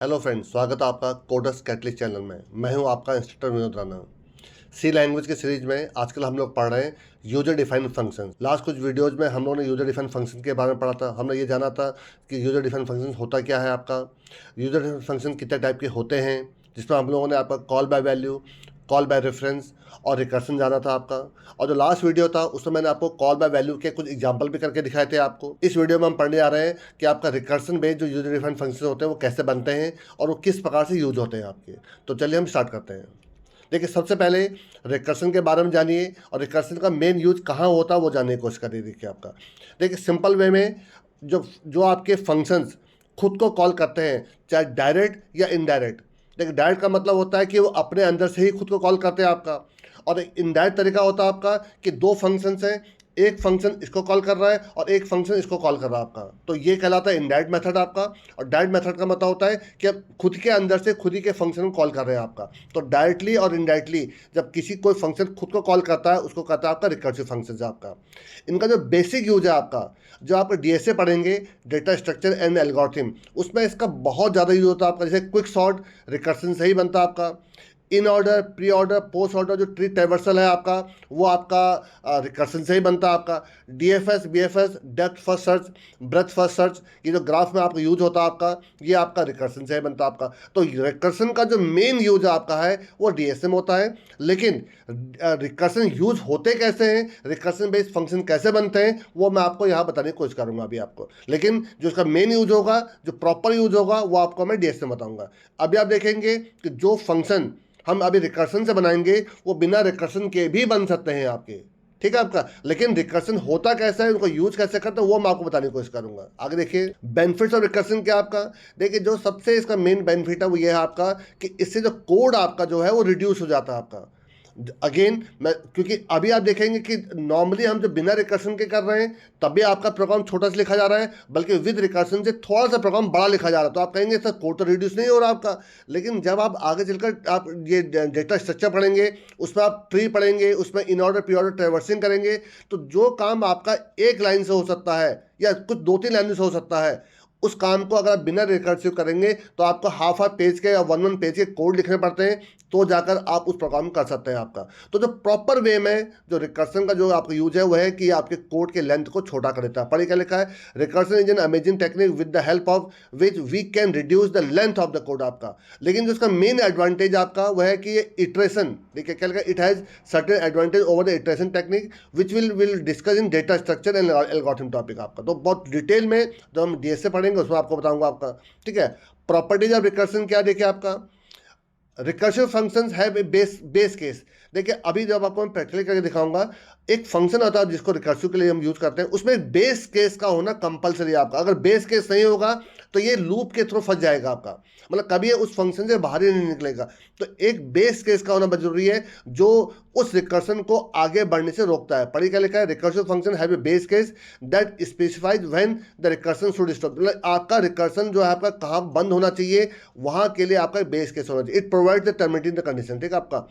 Hello friends, स्वागत है आपका कोडर्स कैटलिस्ट चैनल में। मैं हूं आपका इंस्ट्रक्टर विनोद राणा। सी लैंग्वेज की सीरीज में आजकल हम लोग पढ़ रहे हैं यूजर डिफाइंड फंक्शन। लास्ट कुछ वीडियोज में हम लोगों ने यूजर डिफाइंड फंक्शन के बारे में पढ़ा था। हमने ये जाना था कि यूजर डिफाइंड फंक्शन होता क्या है, आपका यूजर डिफाइंड फंक्शन कितने टाइप के होते हैं, जिसमें हम लोगों ने आपका call by value, call by reference और रिकर्सन जाना था आपका। और जो लास्ट वीडियो था उसमें मैंने आपको कॉल बाय वैल्यू के कुछ एग्जांपल भी करके दिखाए थे आपको। इस वीडियो में हम पढ़ने आ रहे हैं कि आपका रिकर्सन बेस्ड जो यूजर डिफाइंड फंक्शन होते हैं वो कैसे बनते हैं और वो किस प्रकार से यूज होते हैं आपके। तो चलिए हम स्टार्ट करते हैं। देखिए, सबसे पहले रिकर्सन के बारे में जानिए और रिकर्सन का मेन यूज कहाँ होता है वो जानने की कोशिश करिए। देखिए आपका, देखिए सिंपल वे में जो जो आपके फंक्शंस खुद को कॉल करते हैं, चाहे डायरेक्ट या इनडायरेक्ट। देखिए, डायरेक्ट का मतलब होता है कि वो अपने अंदर से ही खुद को कॉल करते हैं आपका, और एक इनडायरेक्ट तरीका होता है आपका कि दो फंक्शंस हैं, एक फंक्शन इसको कॉल कर रहा है और एक फंक्शन इसको कॉल कर रहा है आपका। तो ये कहलाता है इनडायरेक्ट मेथड आपका। और डायरेक्ट मेथड का मतलब होता है कि आप खुद के अंदर से खुद ही के फंक्शन को कॉल कर रहे हैं आपका। तो डायरेक्टली और इनडायरेक्टली जब किसी कोई फंक्शन खुद को कॉल करता है उसको कहता है आपका रिकर्सिव फंक्शन आपका। इनका जो बेसिक यूज है आपका, जो आप डीएसए पढ़ेंगे, डेटा स्ट्रक्चर एंड एल्गोरिथम, उसमें इसका बहुत ज़्यादा यूज होता है आपका। जैसे क्विक सॉर्ट रिकर्सन से ही बनता है आपका। In order, pre order, post order जो ट्री ट्रैवर्सल है आपका, वो आपका रिकर्सन से ही बनता है आपका। DFS, BFS, depth first search, breath first search, ये जो ग्राफ में आपका यूज होता है आपका, ये आपका रिकर्सन से ही बनता है आपका। तो रिकर्सन का जो मेन यूज आपका है वो डीएसएम होता है। लेकिन रिकर्सन यूज होते कैसे हैं, रिकर्सन बेस्ड फंक्शन कैसे बनते हैं, वो मैं आपको यहाँ बताने की कोशिश करूँगा अभी आपको। लेकिन जो इसका मेन यूज होगा, जो प्रॉपर यूज होगा, वो आपको मैं डीएसएम बताऊँगा। अभी आप देखेंगे कि जो फंक्शन हम अभी रिकर्सन से बनाएंगे वो बिना रिकर्सन के भी बन सकते हैं आपके, ठीक है आपका। लेकिन रिकर्सन होता कैसा है, उनको यूज कैसे करते हैं, वो मैं आपको बताने की कोशिश करूंगा। आगे देखिए, बेनिफिट्स ऑफ रिकर्सन क्या आपका। देखिए, जो सबसे इसका मेन बेनिफिट है वो ये है आपका कि इससे जो कोड आपका जो है वो रिड्यूस हो जाता है आपका। अगेन मैं, क्योंकि अभी आप देखेंगे कि नॉर्मली हम जो बिना रिकर्सन के कर रहे हैं तभी आपका प्रोग्राम छोटा सा लिखा जा रहा है, बल्कि विद रिकर्सन से थोड़ा सा प्रोग्राम बड़ा लिखा जा रहा है। तो आप कहेंगे सर कोड तो रिड्यूस नहीं हो रहा आपका। लेकिन जब आप आगे चलकर आप ये डेटा स्ट्रक्चर पढ़ेंगे, उसमें आप ट्री पढ़ेंगे, उसमें in order pre order traversing करेंगे, तो जो काम आपका एक लाइन से हो सकता है या कुछ दो तीन लाइन से हो सकता है, उस काम को अगर आप बिना रिकर्सिव करेंगे तो आपको हाफ पेज के या वन पेज के कोड लिखने पड़ते हैं, तो जाकर आप उस प्रोग्राम कर सकते हैं आपका। तो जो प्रॉपर वे में जो रिकर्सन का जो आपका यूज है वो है कि आपके कोड के लेंथ को छोटा कर देता है। पढ़िए क्या लिखा है, recursion is an amazing technique with the help of which we can reduce the length of the code आपका। लेकिन जो इसका मेन एडवांटेज आपका वह है कि ये इटरेशन, देखिए क्या लिखा है, it has certain advantage over the iteration technique which will discuss in data structure and algorithm topic आपका। तो बहुत डिटेल में जो हम डीएसए पढ़ेंगे उसमें आपको बताऊंगा आपका, ठीक है। प्रॉपर्टीज ऑफ रिकर्सन क्या, देखिए आपका रिकर्सिव फंक्शंस है बेस केस। देखिए, अभी जब आपको मैं प्रैक्टिकली करके दिखाऊंगा, एक फंक्शन होता है जिसको रिकर्सिव के लिए हम यूज करते हैं, उसमें बेस केस का होना कंपलसरी है आपका। अगर बेस केस नहीं होगा तो ये लूप के थ्रू फंस जाएगा आपका, मतलब कभी ये उस फंक्शन से बाहर ही नहीं निकलेगा। तो एक बेस केस का होना बहुत जरूरी है जो उस रिकर्सन को आगे बढ़ने से रोकता है। पढ़िए क्या लिखा है, recursive function have a base case that specifies when the recursion should stop. मतलब आपका रिकर्सन जो है आपका कहाँ बंद होना चाहिए, वहां के लिए आपका बेस केस होना चाहिए। It provide the terminating the condition, ठीक है आपका।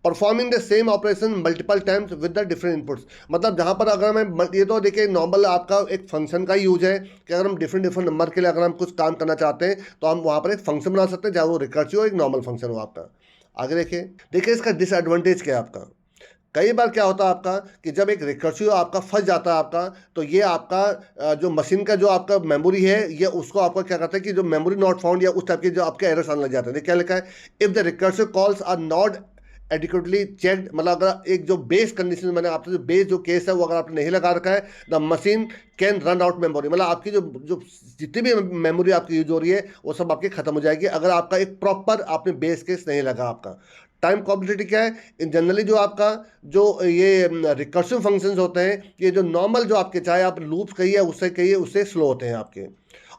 Performing the same operation multiple times with the different inputs, मतलब जहां पर अगर मैं ये तो देखिए नॉर्मल आपका एक फंक्शन का यूज है कि अगर हम डिफरेंट डिफरेंट नंबर के लिए अगर हम कुछ काम करना चाहते हैं तो हम वहां पर एक फंक्शन बना सकते हैं, चाहे वो रिकर्सिव हो एक नॉर्मल फंक्शन हो आपका। आगे देखिए, देखिए इसका डिसएडवांटेज क्या है आपका। कई बार क्या होता है आपका कि जब एक रिकर्सिव आपका फंस जाता है आपका, तो ये आपका जो मशीन का जो आपका मेमोरी है, ये उसको आपका क्या करता है कि जो मेमोरी नॉट फाउंड या उस टाइप के जो आपके एरर्स आने लग जाते हैं। क्या लिखा है, if the recursive calls are not adequately checked, मतलब अगर एक जो बेस कंडीशन मैंने आपसे जो बेस जो केस है वो अगर आपने नहीं लगा रखा है, the machine can run out memory, मतलब आपकी जो जो जितनी भी मेमोरी आपकी यूज हो रही है वो सब आपकी खत्म हो जाएगी अगर आपका एक प्रॉपर आपने बेस केस नहीं लगा आपका। टाइम कॉम्प्लेक्सिटी क्या है, इन जनरली जो आपका जो ये रिकर्सिव फंक्शंस होते हैं, ये जो नॉर्मल जो आपके चाहे आप लूप्स कहिए उससे कहिए उससे स्लो होते हैं आपके।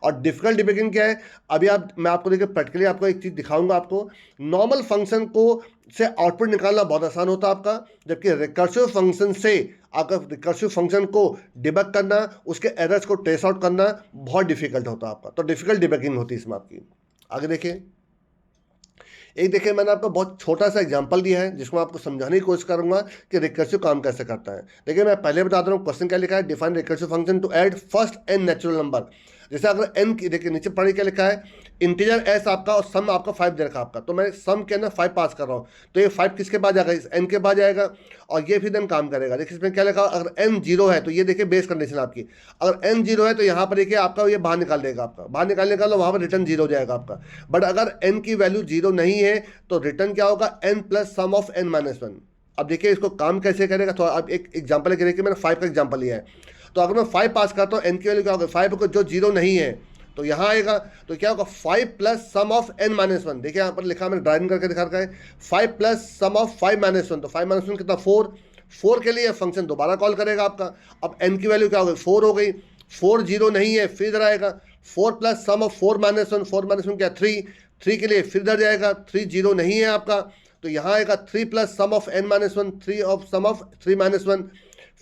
और डिफिकल्ट डिबगिंग क्या है, अभी आप मैं आपको देखिए प्रैक्टिकली आपको एक चीज़ दिखाऊंगा आपको। नॉर्मल फंक्शन को से आउटपुट निकालना बहुत आसान होता है आपका, जबकि रिकर्सिव फंक्शन से आपका रिकर्सिव फंक्शन को डिबग करना, उसके एरर्स को ट्रेस आउट करना बहुत डिफिकल्ट होता है आपका। तो डिफिकल्ट डिबगिंग होती है इसमें आपकी। आगे देखिए, एक देखिए मैंने आपको बहुत छोटा सा एग्जांपल दिया है जिसको मैं आपको समझाने की कोशिश करूंगा कि रिकर्सिव काम कैसे करता है। देखिए मैं पहले बता रहा हूँ क्वेश्चन क्या लिखा है, define recursive function to add first and natural number. जैसे अगर n की देखिए नीचे पढ़ी क्या लिखा है, इंटीजर s आपका और सम आपका 5 दे रखा आपका, तो मैं सम के अंदर 5 पास कर रहा हूँ, तो ये 5 किसके बाद जाएगा, इस n के बाद जाएगा, और ये फिर देन काम करेगा। देखिए इसमें क्या लिखा, अगर n 0 है तो ये देखिए बेस कंडीशन आपकी, अगर n 0 है तो यहाँ पर देखिए आपका ये बाहर निकाल देगा, आपका बाहर निकालने का वहाँ पर रिटर्न 0 हो जाएगा आपका। बट अगर n की वैल्यू 0 नहीं है तो रिटर्न क्या होगा, n plus sum of n minus 1। अब देखिए इसको काम कैसे करेगा, तो अब एक एग्जाम्पल लेके देखिए, मैंने 5 का एग्जाम्पल लिया है, तो अगर मैं 5 पास करता हूँ n की वैल्यू क्या होगा, 5 को जो 0 नहीं है तो यहाँ आएगा, तो क्या होगा 5 plus sum of n minus 1। देखिए यहाँ पर लिखा मैंने ड्राइविंग करके दिखा रखा है 5 प्लस सम ऑफ 5 माइनस 1, तो 5 माइनस 1 कितना 4 के लिए फंक्शन दोबारा कॉल करेगा आपका। अब n की वैल्यू क्या हो गई 4 हो गई, 4 0 नहीं है फिर इधर आएगा 4 plus sum of 4 minus 1, 4 minus 1 क्या 3 के लिए फिर इधर जाएगा, 3 0 नहीं है आपका, तो यहाँ आएगा 3 plus sum of n minus 1, 3 of sum of 3 minus 1,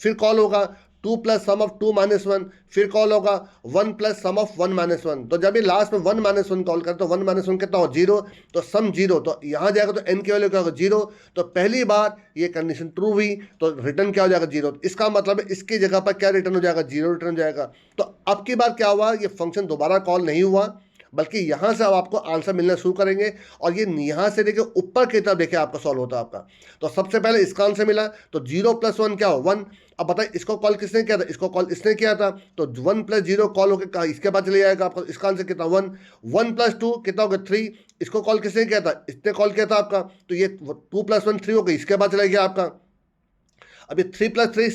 फिर कॉल होगा 2 प्लस सम ऑफ 2 माइनस 1, फिर कॉल होगा 1 प्लस सम ऑफ 1 माइनस 1। तो जब ये लास्ट में 1 माइनस 1 कॉल करते तो 1 माइनस 1 कितना हो 0, तो सम 0, तो यहाँ जाएगा तो n की वैल्यू क्या होगा 0, तो पहली बार ये कंडीशन ट्रू हुई तो रिटर्न क्या हो जाएगा 0। इसका मतलब है इसकी जगह पर क्या रिटर्न हो जाएगा 0 रिटर्न हो जाएगा। तो अब की बार क्या हुआ, ये फंक्शन दोबारा कॉल नहीं हुआ, बल्कि यहाँ से अब आपको आंसर मिलना शुरू करेंगे, और ये यहाँ से देखिए ऊपर की तरफ देखिए आपका सॉल्व होता है आपका। तो सबसे पहले इसका आंसर मिला, तो 0 प्लस 1 क्या हो 1। अब बताइए इसको कॉल किसने किया था, इसको कॉल इसने किया था, तो 1 प्लस 0 कॉल होकर कहा इसके बाद चले जाएगा आपका, इसका आंसर कितना 1 प्लस 2 कितना होगा 3, इसको कॉल किसने किया था, इसने कॉल किया था आपका, तो ये 2 प्लस 1 3 हो गई, इसके बाद चला गया आपका। अब ये 3 प्लस 3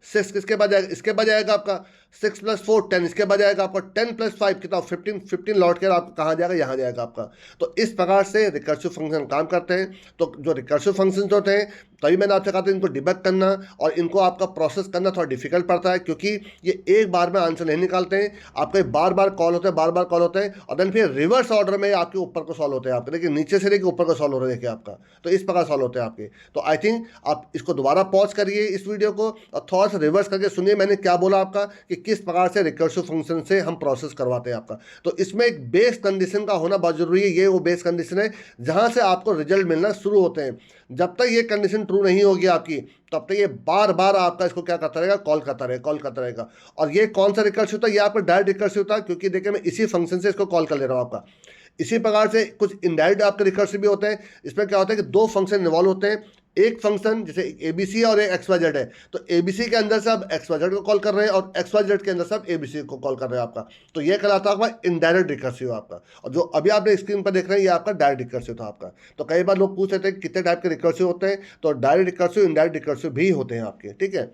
6 किसके बाद जाएगा, इसके बाद जाएगा आपका 6 प्लस 4 10, इसके बाद जाएगा आपका 10 प्लस 5 कितना 15 लौट कर आपको कहाँ जाएगा, यहाँ जाएगा आपका। तो इस प्रकार से रिकर्सिव फंक्शन काम करते हैं। तो जो रिकर्सिव फंक्शन होते हैं, तभी मैंने आपसे कहा था इनको डिबग करना और इनको आपका प्रोसेस करना थोड़ा डिफिकल्ट पड़ता है, क्योंकि ये एक बार में आंसर नहीं निकालते हैं, आपके बार बार कॉल होते हैं, बार बार कॉल होते हैं, और देन फिर रिवर्स ऑर्डर में आपके ऊपर को सॉल्व होते हैं आपके, देखिए नीचे से देखिए ऊपर को सॉल्व हो रहे हैं देखिए आपका, तो इस प्रकार सॉल्व होते हैं आपके। तो आई थिंक आप इसको दोबारा पॉज करिए इस वीडियो को और थोड़ा सा रिवर्स करके सुनिए मैंने क्या बोला आपका, कि किस प्रकार से रिकर्सिव फंक्शन से हम प्रोसेस करवाते हैं आपका। तो इसमें एक बेस कंडीशन का होना बहुत जरूरी है, ये वो बेस कंडीशन है जहां से आपको रिजल्ट मिलना शुरू होते हैं। जब तक ये कंडीशन ट्रू नहीं होगी आपकी, तब तक ये बार बार आपका इसको क्या करता रहेगा, कॉल करता रहेगा। और ये कौन सा रिकर्सिव होता है, ये आपका डायरेक्ट रिकर्सिव होता है, क्योंकि देखिए मैं इसी फंक्शन से इसको कॉल कर ले रहा हूँ आपका। इसी प्रकार से कुछ इनडायरेक्ट आपके रिकर्सिव भी होते हैं, इसमें क्या होता है कि दो फंक्शन इन्वॉल्व होते हैं, एक फंक्शन जैसे ABC और एक XYZ है, तो ABC के अंदर से आप XYZ को कॉल कर रहे हैं और XYZ के अंदर से आप ABC को कॉल कर रहे हैं आपका, तो ये कहलाता है आपका इनडायरेक्ट रिकर्सिव आपका। और जो अभी आपने स्क्रीन पर देख रहे हैं ये आपका डायरेक्ट रिकर्सिव था आपका। तो कई बार लोग पूछ रहे थे कितने टाइप के रिकर्सिव होते हैं, तो डायरेक्ट रिकर्सिव इनडायरेक्ट रिकर्सिव भी होते हैं आपके, ठीक है।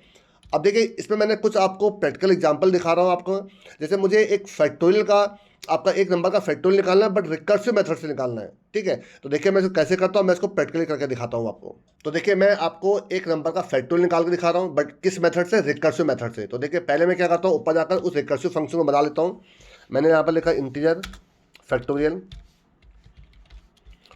अब देखिए इसमें मैंने कुछ आपको प्रैक्टिकल एग्जांपल दिखा रहा हूँ आपको। जैसे मुझे एक फैक्टोरियल का आपका एक नंबर का फैक्टोरियल निकालना है, बट रिकर्सिव मेथड से निकालना है, ठीक है। तो देखिए मैं इसको कैसे करता हूँ, मैं इसको प्रैक्टिकली करके दिखाता हूँ आपको। तो देखिए मैं आपको एक नंबर का फैक्टोरियल निकाल के दिखा रहा हूँ, बट किस मेथड से, रिकर्सिव मेथड से। तो देखिए पहले मैं क्या करता हूँ, ऊपर जाकर उस रिकर्सिव फंक्शन को बना लेता हूँ। मैंने यहाँ पर लिखा इंटीजर फैक्टोरियल,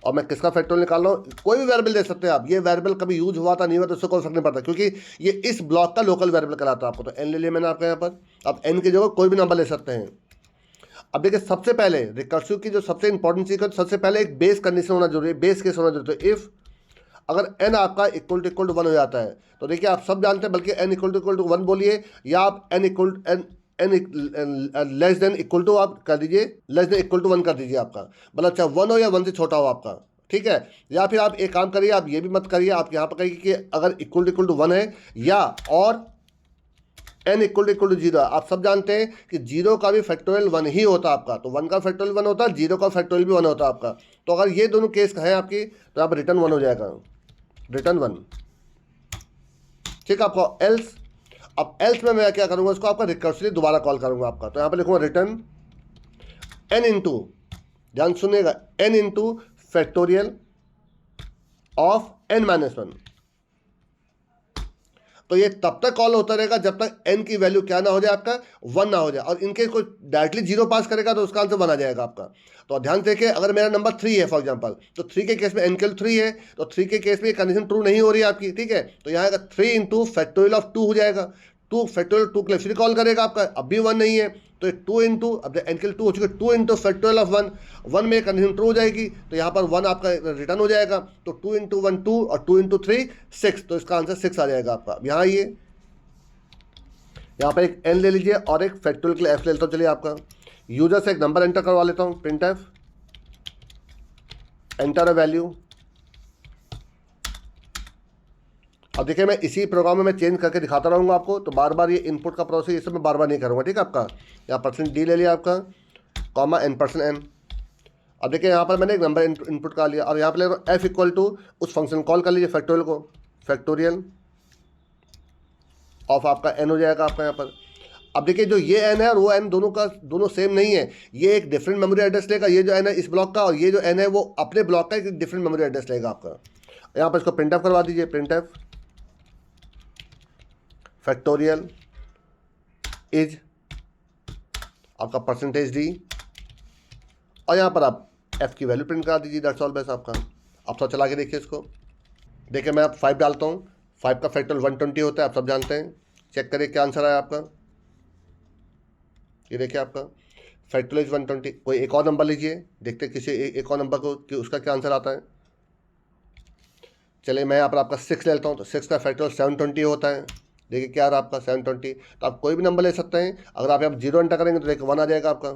और मैं किसका फैक्टोरियल निकाल रहा हूँ, कोई भी वेरिएबल दे सकते हैं आप। ये वेरिएबल कभी यूज हुआ था नहीं हुआ तो उससे कोई फर्क नहीं पड़ता, क्योंकि ये इस ब्लॉक का लोकल वेरिएबल कराता है आपको। तो n ले लिया मैंने आपके यहाँ पर, अब n की जगह कोई भी नंबर ले सकते हैं। अब देखिए सबसे पहले रिकर्सिव की जो सबसे इंपॉर्टेंट चीज़ है, सबसे पहले एक बेस कंडीशन होना जरूरी है, बेस केस होना जरूरी है। इफ़ अगर n आपका इक्वल टू 1 हो जाता है, तो देखिए आप सब जानते हैं, बल्कि n इक्वल टू 1 बोलिए, या आप n less than equal to आप कर दीजिए, लेस देन इक्वल टू 1 कर दीजिए आपका, मतलब चाहे 1 हो या 1 से छोटा हो आपका, ठीक है। या फिर आप एक काम करिए, आप ये भी मत करिए, आप यहाँ पर कहिए कि अगर इक्वल टू 1 है, या और n इक्वल टू 0। आप सब जानते हैं कि 0 का भी फैक्टोरियल 1 ही होता है आपका, तो 1 का फैक्टोरियल 1 होता है, 0 का फैक्टोरियल भी 1 होता है आपका। तो अगर ये दोनों केस हैं आपकी, तो यहाँ पर रिटर्न 1 हो जाएगा, रिटर्न 1, ठीक है आपको। एल्स, अब एल्स में मैं क्या करूँगा, इसको आपका रिकर्सिवली दोबारा कॉल करूँगा आपका। तो यहाँ पर लिखूँगा रिटर्न n इंटू, ध्यान सुनिएगा, n into factorial of n minus 1। तो ये तब तक कॉल होता रहेगा जब तक n की वैल्यू क्या ना हो जाए, आपका 1 ना हो जाए। और इनके कोई डायरेक्टली 0 पास करेगा तो उसका आंसर 1 आ जाएगा आपका। तो ध्यान से देखिए, अगर मेरा नंबर 3 है फॉर एग्जांपल, तो 3 के केस में n के 3 है, तो 3 के केस में ये कंडीशन ट्रू नहीं हो रही है आपकी, ठीक है। तो यहाँ आएगा 3 इंटू फैक्टोरियल ऑफ 2 हो जाएगा, 2 फैक्टोरियल 2 के लिए फिर कॉल करेगा आपका, अब भी 1 नहीं है, तो ये 2 इंटू, अब n के लिए 2 हो चुके, 2 इंटू फैक्टोरियल ऑफ 1 में कंडीशन ट्रू हो जाएगी, तो यहाँ पर 1 आपका रिटर्न हो जाएगा। तो 2 इंटू 1 2 और 2 इंटू 3 6, तो इसका आंसर 6 आ जाएगा आपका। यहाँ ये यहाँ पर एक n ले लीजिए और एक फैक्टोरियल के लिए f ले लेता हूँ, चलिए आपका यूजर से एक नंबर एंटर करवा लेता हूँ, print F enter a value. अब देखिए मैं इसी प्रोग्राम में मैं चेंज करके दिखाता रहूँगा आपको, तो बार बार ये इनपुट का प्रोसेस ये सब मैं बार बार नहीं करूँगा, ठीक है आपका। यहाँ %d ले लिया आपका, कॉमा n%n। अब देखिए यहाँ पर मैंने एक नंबर इनपुट कर लिया और यहाँ पर ले रहा हूँ f इक्वल टू उस फंक्शन कॉल कर लीजिए फैक्टोरियल को, फैक्टोरियल ऑफ आपका n हो जाएगा आपका यहाँ पर। अब देखिए जो ये n है और वो n दोनों सेम नहीं है, ये एक डिफरेंट मेमोरी एड्रेस लेगा, ये जो n है इस ब्लॉक का और ये जो n है वो अपने ब्लॉक का एक डिफरेंट मेमोरी एड्रेस लेगा आपका। यहाँ पर इसको प्रिंट एफ करवा दीजिए, प्रिंट एफ फैक्टोरियल इज आपका %d और यहाँ पर आप f की वैल्यू प्रिंट करा दीजिए, दैट्स ऑल बस आपका। आप थोड़ा चला के देखिए इसको, देखिए मैं आप 5 डालता हूँ, 5 का फैक्टोरियल 120 होता है, आप सब जानते हैं। चेक करिए क्या आंसर आया आपका, ये देखिए आपका फैक्टोरियल 120। कोई एक और नंबर लीजिए, देखते हैं किसी एक और नंबर को कि उसका क्या आंसर आता है। चलिए मैं यहाँ पर आपका 6 ले लेता हूँ, तो 6 का फैक्टोरियल 720 होता है। देखिए क्या आ रहा है आपका 720। तो आप कोई भी नंबर ले सकते हैं, अगर आप यहाँ 0 एंटर करेंगे तो देखिए 1 आ जाएगा आपका,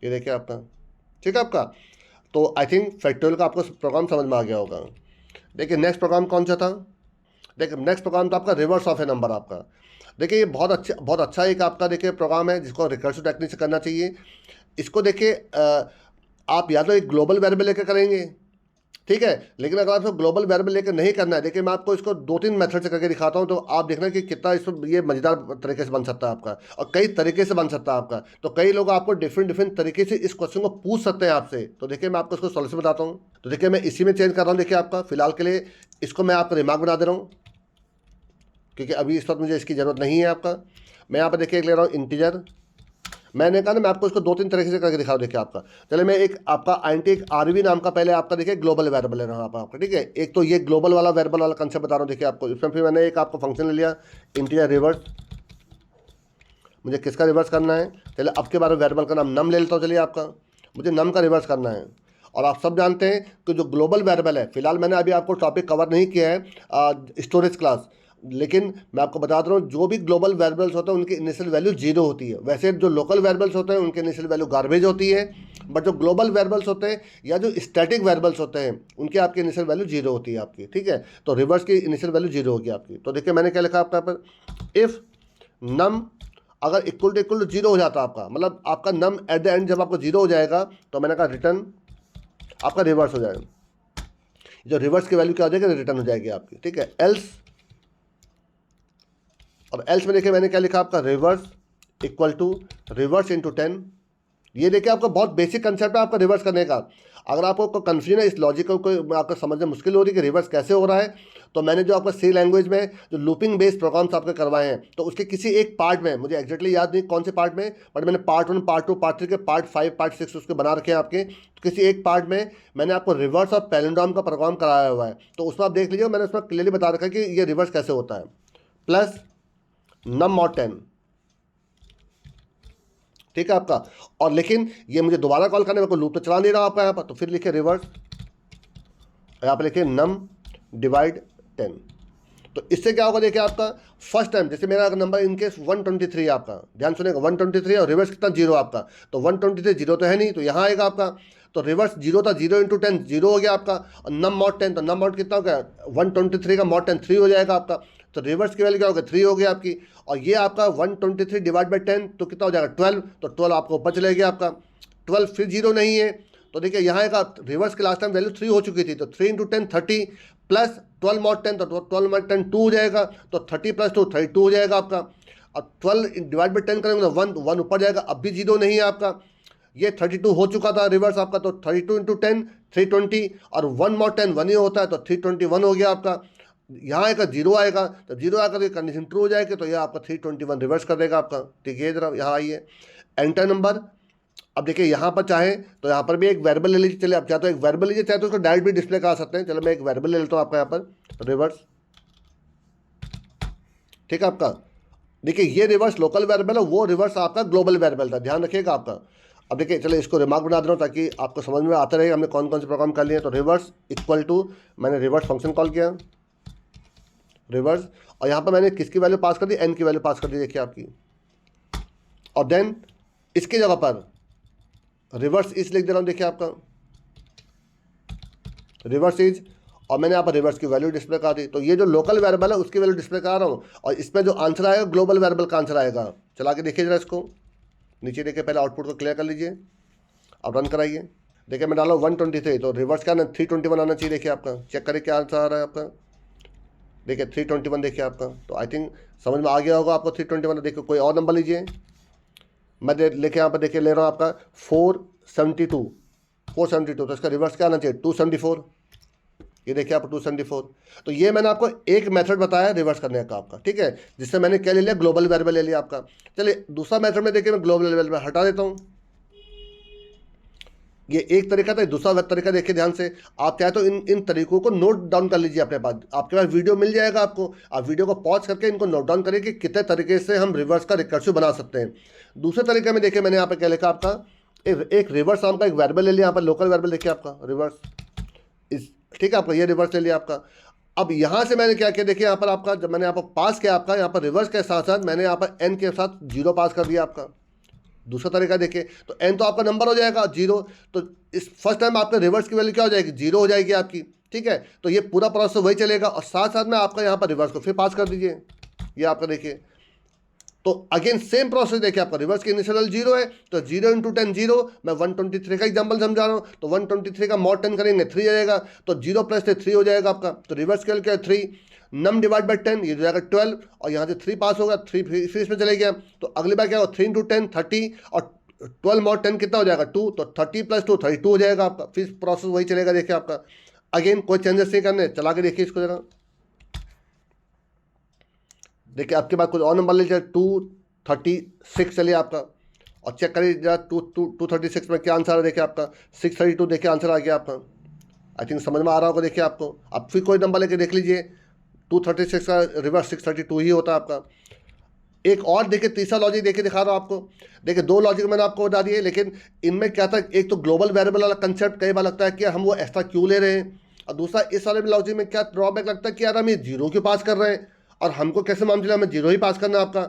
ये देखिए आपका, ठीक है आपका। तो आई थिंक फैक्टोरियल का आपको प्रोग्राम समझ में आ गया होगा। देखिए नेक्स्ट प्रोग्राम कौन सा था, देखिए नेक्स्ट प्रोग्राम तो आपका रिवर्स ऑफ है नंबर आपका। देखिए ये बहुत अच्छा एक आपका देखिए प्रोग्राम है जिसको रिकर्सिव टेक्निक से करना चाहिए। इसको देखिए आप या तो एक ग्लोबल वेरिएबल लेकर करेंगे, ठीक है, लेकिन अगर आपको ग्लोबल वेरिएबल लेकर नहीं करना है, देखिए मैं आपको इसको 2-3 मेथड से करके दिखाता हूँ, तो आप देखना कि कितना इसको ये मज़ेदार तरीके से बन सकता है आपका, और कई तरीके से बन सकता है आपका। तो कई लोग आपको डिफरेंट तरीके से इस क्वेश्चन को पूछ सकते हैं आपसे। तो देखिए मैं आपको इसको सॉल्यूशन बताता हूँ। तो देखिए मैं इसी में चेंज कर रहा हूँ, देखिए आपका फिलहाल के लिए इसको मैं आपका रिमार्क बना दे रहा हूँ, क्योंकि अभी इस वक्त मुझे इसकी ज़रूरत नहीं है आपका। मैं यहाँ पर देखिए एक ले रहा हूँ इंटीजर, मैंने कहा ना मैं आपको इसको 2-3 तरीके से करके दिखा दूँ। देखिए आपका, चलिए मैं एक आपका एक आरवी नाम का पहले आपका देखिए ग्लोबल वेरिएबल ले रहा हूँ आपका, ठीक है। एक तो ये ग्लोबल वाला वेरिएबल वाला कंसेप्ट बता रहा हूँ, देखिए आपको। इसमें फिर मैंने एक आपको फंक्शन ले लिया इंटीजर रिवर्स, मुझे किसका रिवर्स करना है, चलिए अब के बारे में वेरिएबल का नाम नम ले लेता हूँ। चलिए आपका मुझे नम का रिवर्स करना है। और आप सब जानते हैं कि जो ग्लोबल वेरिएबल है, फिलहाल मैंने अभी आपको टॉपिक कवर नहीं किया है स्टोरेज क्लास, लेकिन मैं आपको बता रहा हूँ जो भी ग्लोबल वेरिएबल्स होते हैं उनकी इनिशियल वैल्यू 0 होती है। वैसे जो लोकल वेरिएबल्स होते हैं उनकी इनिशियल वैल्यू गार्बेज होती है, बट जो ग्लोबल वेरिएबल्स होते हैं या जो स्टैटिक वेरिएबल्स होते हैं उनकी आपकी इनिशियल वैल्यू 0 होती है आपकी, ठीक है। तो रिवर्स की इनिशियल वैल्यू 0 होगी आपकी। तो देखिए मैंने क्या लिखा आपका यहाँ पर, इफ़ नम अगर इक्वल टू 0 हो जाता है आपका, मतलब आपका नम एट द एंड जब आपको 0 हो जाएगा, तो मैंने कहा रिटर्न आपका रिवर्स हो जाएगा। जो रिवर्स की वैल्यू क्या हो जाएगी, रिटर्न हो जाएगी आपकी, ठीक है। एल्स, और एल्स में देखिए मैंने क्या लिखा आपका, reverse equal to reverse into 10। ये देखिए आपका बहुत बेसिक कंसेप्ट है आपका रिवर्स करने का। अगर आपको कंफ्यूजन है इस लॉजिक को आपको समझने मुश्किल हो रही है कि रिवर्स कैसे हो रहा है, तो मैंने जो आपका सी लैंग्वेज में जो लूपिंग बेस्ड प्रोग्राम्स आपके करवाए हैं, तो उसके किसी एक पार्ट में, मुझे एक्जैक्टली याद नहीं कौन से पार्ट में, बट मैंने पार्ट 1, पार्ट 2, पार्ट 3 के पार्ट 5, पार्ट 6 उसके बना रखे हैं आपके। तो किसी एक पार्ट में मैंने आपको रिवर्स और पैलिंड्रोम का प्रोग्राम कराया हुआ है, तो उसमें आप देख लीजिए, मैंने उसमें क्लियरली बता रखा है कि ये रिवर्स कैसे होता है। प्लस नम मॉड 10, ठीक है आपका। और लेकिन ये मुझे दोबारा कॉल करने में कोई लूप तो चला नहीं रहा आपका यहाँ पर, तो फिर लिखे रिवर्स, यहाँ पर लिखे नम डिवाइड 10। तो इससे क्या होगा, देखिए आपका फर्स्ट टाइम जैसे मेरा नंबर इनकेस 123 आपका, ध्यान सुनेगा 123, और रिवर्स कितना 0 आपका, तो 123 0 तो है नहीं, तो यहाँ आएगा आपका, तो रिवर्स 0 था, 0 × 10 0 हो गया आपका। और नम मॉड 10, तो नम मॉड कितना हो गया, 123 का मॉड 10 3 हो जाएगा आपका। तो रिवर्स की वैल्यू क्या होगा, 3 हो गया आपकी। और ये आपका 123 डिवाइड बाई 10 तो कितना हो जाएगा 12, तो 12 आपको ऊपर चले गया आपका, 12 फिर 0 नहीं है। तो देखिए यहाँ एक रिवर्स के लास्ट टाइम वैल्यू 3 हो चुकी थी, तो 3 × 10 30 प्लस 12 मॉड 10, तो 12 मॉड 10 2 हो जाएगा, तो 30 + 2 32 हो जाएगा आपका। अब 12 डिवाइड बाई 10 करेंगे तो 1 ऊपर जाएगा, अब भी 0 नहीं है आपका। ये 32 हो चुका था रिवर्स आपका, तो 32 × 10 320, और 1 मॉड 10 1 ही होता है, तो 321 हो गया आपका। यहाँ एक 0 आएगा, तो 0 आकर ये कंडीशन ट्रू हो जाएगी, तो यह आपका 321 रिवर्स कर देगा आपका, ठीक है। जरा यहाँ आइए एंटर नंबर। अब देखिए यहाँ पर चाहे तो यहाँ पर भी एक वेरिएबल ले लीजिए, चलिए आप चाहे तो एक वेरिएबल लीजिए, चाहे तो उसको डायरेक्ट भी डिस्प्ले करा सकते हैं। चलो मैं एक वेरिएबल ले लेता हूँ आपका यहाँ पर रिवर्स, ठीक है आपका। देखिए ये रिवर्स लोकल वेरिएबल है, वो रिवर्स आपका ग्लोबल वेरिएबल था, ध्यान रखिएगा आपका। अब देखिए चलिए इसको रिमार्क बना दे रहा हूँ ताकि आपको समझ में आता रहे हमने कौन कौन से प्रोग्राम कर लिए हैं। तो रिवर्स इक्वल टू, मैंने रिवर्स फंक्शन कॉल किया रिवर्स, और यहाँ पर मैंने किसकी वैल्यू पास कर दी, n की वैल्यू पास कर दी, देखिए आपकी। और देन इसकी जगह पर रिवर्स इज लिख दे रहा हूँ, देखिए आपका रिवर्स इज, और मैंने यहाँ पर रिवर्स की वैल्यू डिस्प्ले कर दी। तो ये जो लोकल वेरिएबल है उसकी वैल्यू डिस्प्ले कर रहा हूँ, और इसमें जो आंसर आएगा ग्लोबल वेरिएबल का आंसर आएगा। चला के देखिए जरा इसको, नीचे देखिए, पहले आउटपुट को क्लियर कर लीजिए, अब रन कराइए। देखिए मैं डाला 123, तो रिवर्स का ना 321 आना चाहिए। देखिए आपका चेक करिए क्या आंसर आ रहा है आपका, देखिए 321 देखिए आपका। तो आई थिंक समझ में आ गया होगा आपको 321। देखिए कोई और नंबर लीजिए, मैं लेके यहाँ पर देखिए ले रहा हूँ आपका 472, तो इसका रिवर्स क्या आना चाहिए 274। ये देखिए आप 274। तो ये मैंने आपको एक मेथड बताया रिवर्स करने का आपका, ठीक है, जिससे मैंने क्या ले लिया, ग्लोबल वेरिएबल ले लिया आपका। चलिए दूसरा मेथड में देखिए मैं ग्लोबल वेरिएबल हटा देता हूँ। ये एक तरीका था, दूसरा तरीका देखिए ध्यान से। आप चाहे तो इन तरीकों को नोट डाउन कर लीजिए अपने पास, आपके पास वीडियो मिल जाएगा आपको। आप वीडियो को पॉज करके इनको नोट डाउन करिए कि कितने तरीके से हम रिवर्स का रिकर्सिव बना सकते हैं। दूसरे तरीके में देखिए मैंने यहाँ पर क्या लिखा आपका, एक रिवर्स नाम का एक वेरिएबल ले लिया यहाँ पर, लोकल वेरिएबल देखिए आपका रिवर्स इस, ठीक है आपका, ये रिवर्स ले लिया आपका। अब यहाँ से मैंने क्या किया, देखिए यहाँ पर आपका जब मैंने यहाँ पर पास किया आपका, यहाँ पर रिवर्स के साथ साथ मैंने यहाँ पर एन के साथ 0 पास कर दिया आपका। दूसरा तरीका देखिए, तो एन तो आपका नंबर हो जाएगा 0, तो इस फर्स्ट टाइम आपका रिवर्स की वैल्यू क्या हो जाएगी, 0 हो जाएगी आपकी, ठीक है। तो ये पूरा प्रोसेस वही चलेगा, और साथ साथ में आपका यहाँ पर रिवर्स को फिर पास कर दीजिए, ये आपका देखिए। तो अगेन सेम प्रोसेस देखिए, आपका रिवर्स की इनिशियल 0 है, तो 0 × 10 0। मैं 123 का एग्जांपल समझा रहा हूँ, तो 123 का mod 10 करेंगे 3 आएगा, तो 0 + 3 हो जाएगा आपका। तो रिवर्स क्या है 3, नम डिवाइड बाई 10, ये हो जाएगा 12, और यहाँ से 3 पास होगा, 3 फिर इसमें चले गया। तो अगली बार क्या होगा 3 × 10 30, और 12 mod 10 कितना हो जाएगा 2, तो 30 + 2 32 हो जाएगा आपका। फिर प्रोसेस वही चलेगा देखिए आपका। अगेन कोई चेंजेस नहीं करने, चला के देखिए इसको जरा। देखिए आपके पास कुछ और नंबर ले लीजिए 236 चलिए आपका, और चेक करिए जरा 236 में क्या आंसर है। देखिए आपका 632 देखिए आंसर आ गया आपका। आई थिंक समझ में आ रहा होगा देखिए आपको। अब फिर कोई नंबर लेके देख लीजिए, 236 का रिवर्स 632 ही होता है आपका। एक और देखिए तीसरा लॉजिक देखिए दिखा रहा हूँ आपको। देखिए 2 लॉजिक मैंने आपको बता दिए, लेकिन इनमें क्या था, एक तो ग्लोबल वेरिएबल वाला कंसेप्ट कई बार लगता है कि हम वो एक्स्ट्रा क्यों ले रहे हैं, और दूसरा इस वाले लॉजिक में क्या ड्रॉबैक लगता है कि यार हम ये 0 क्यों पास कर रहे हैं, और हमको कैसे मालूम चला हमें 0 ही पास करना है आपका।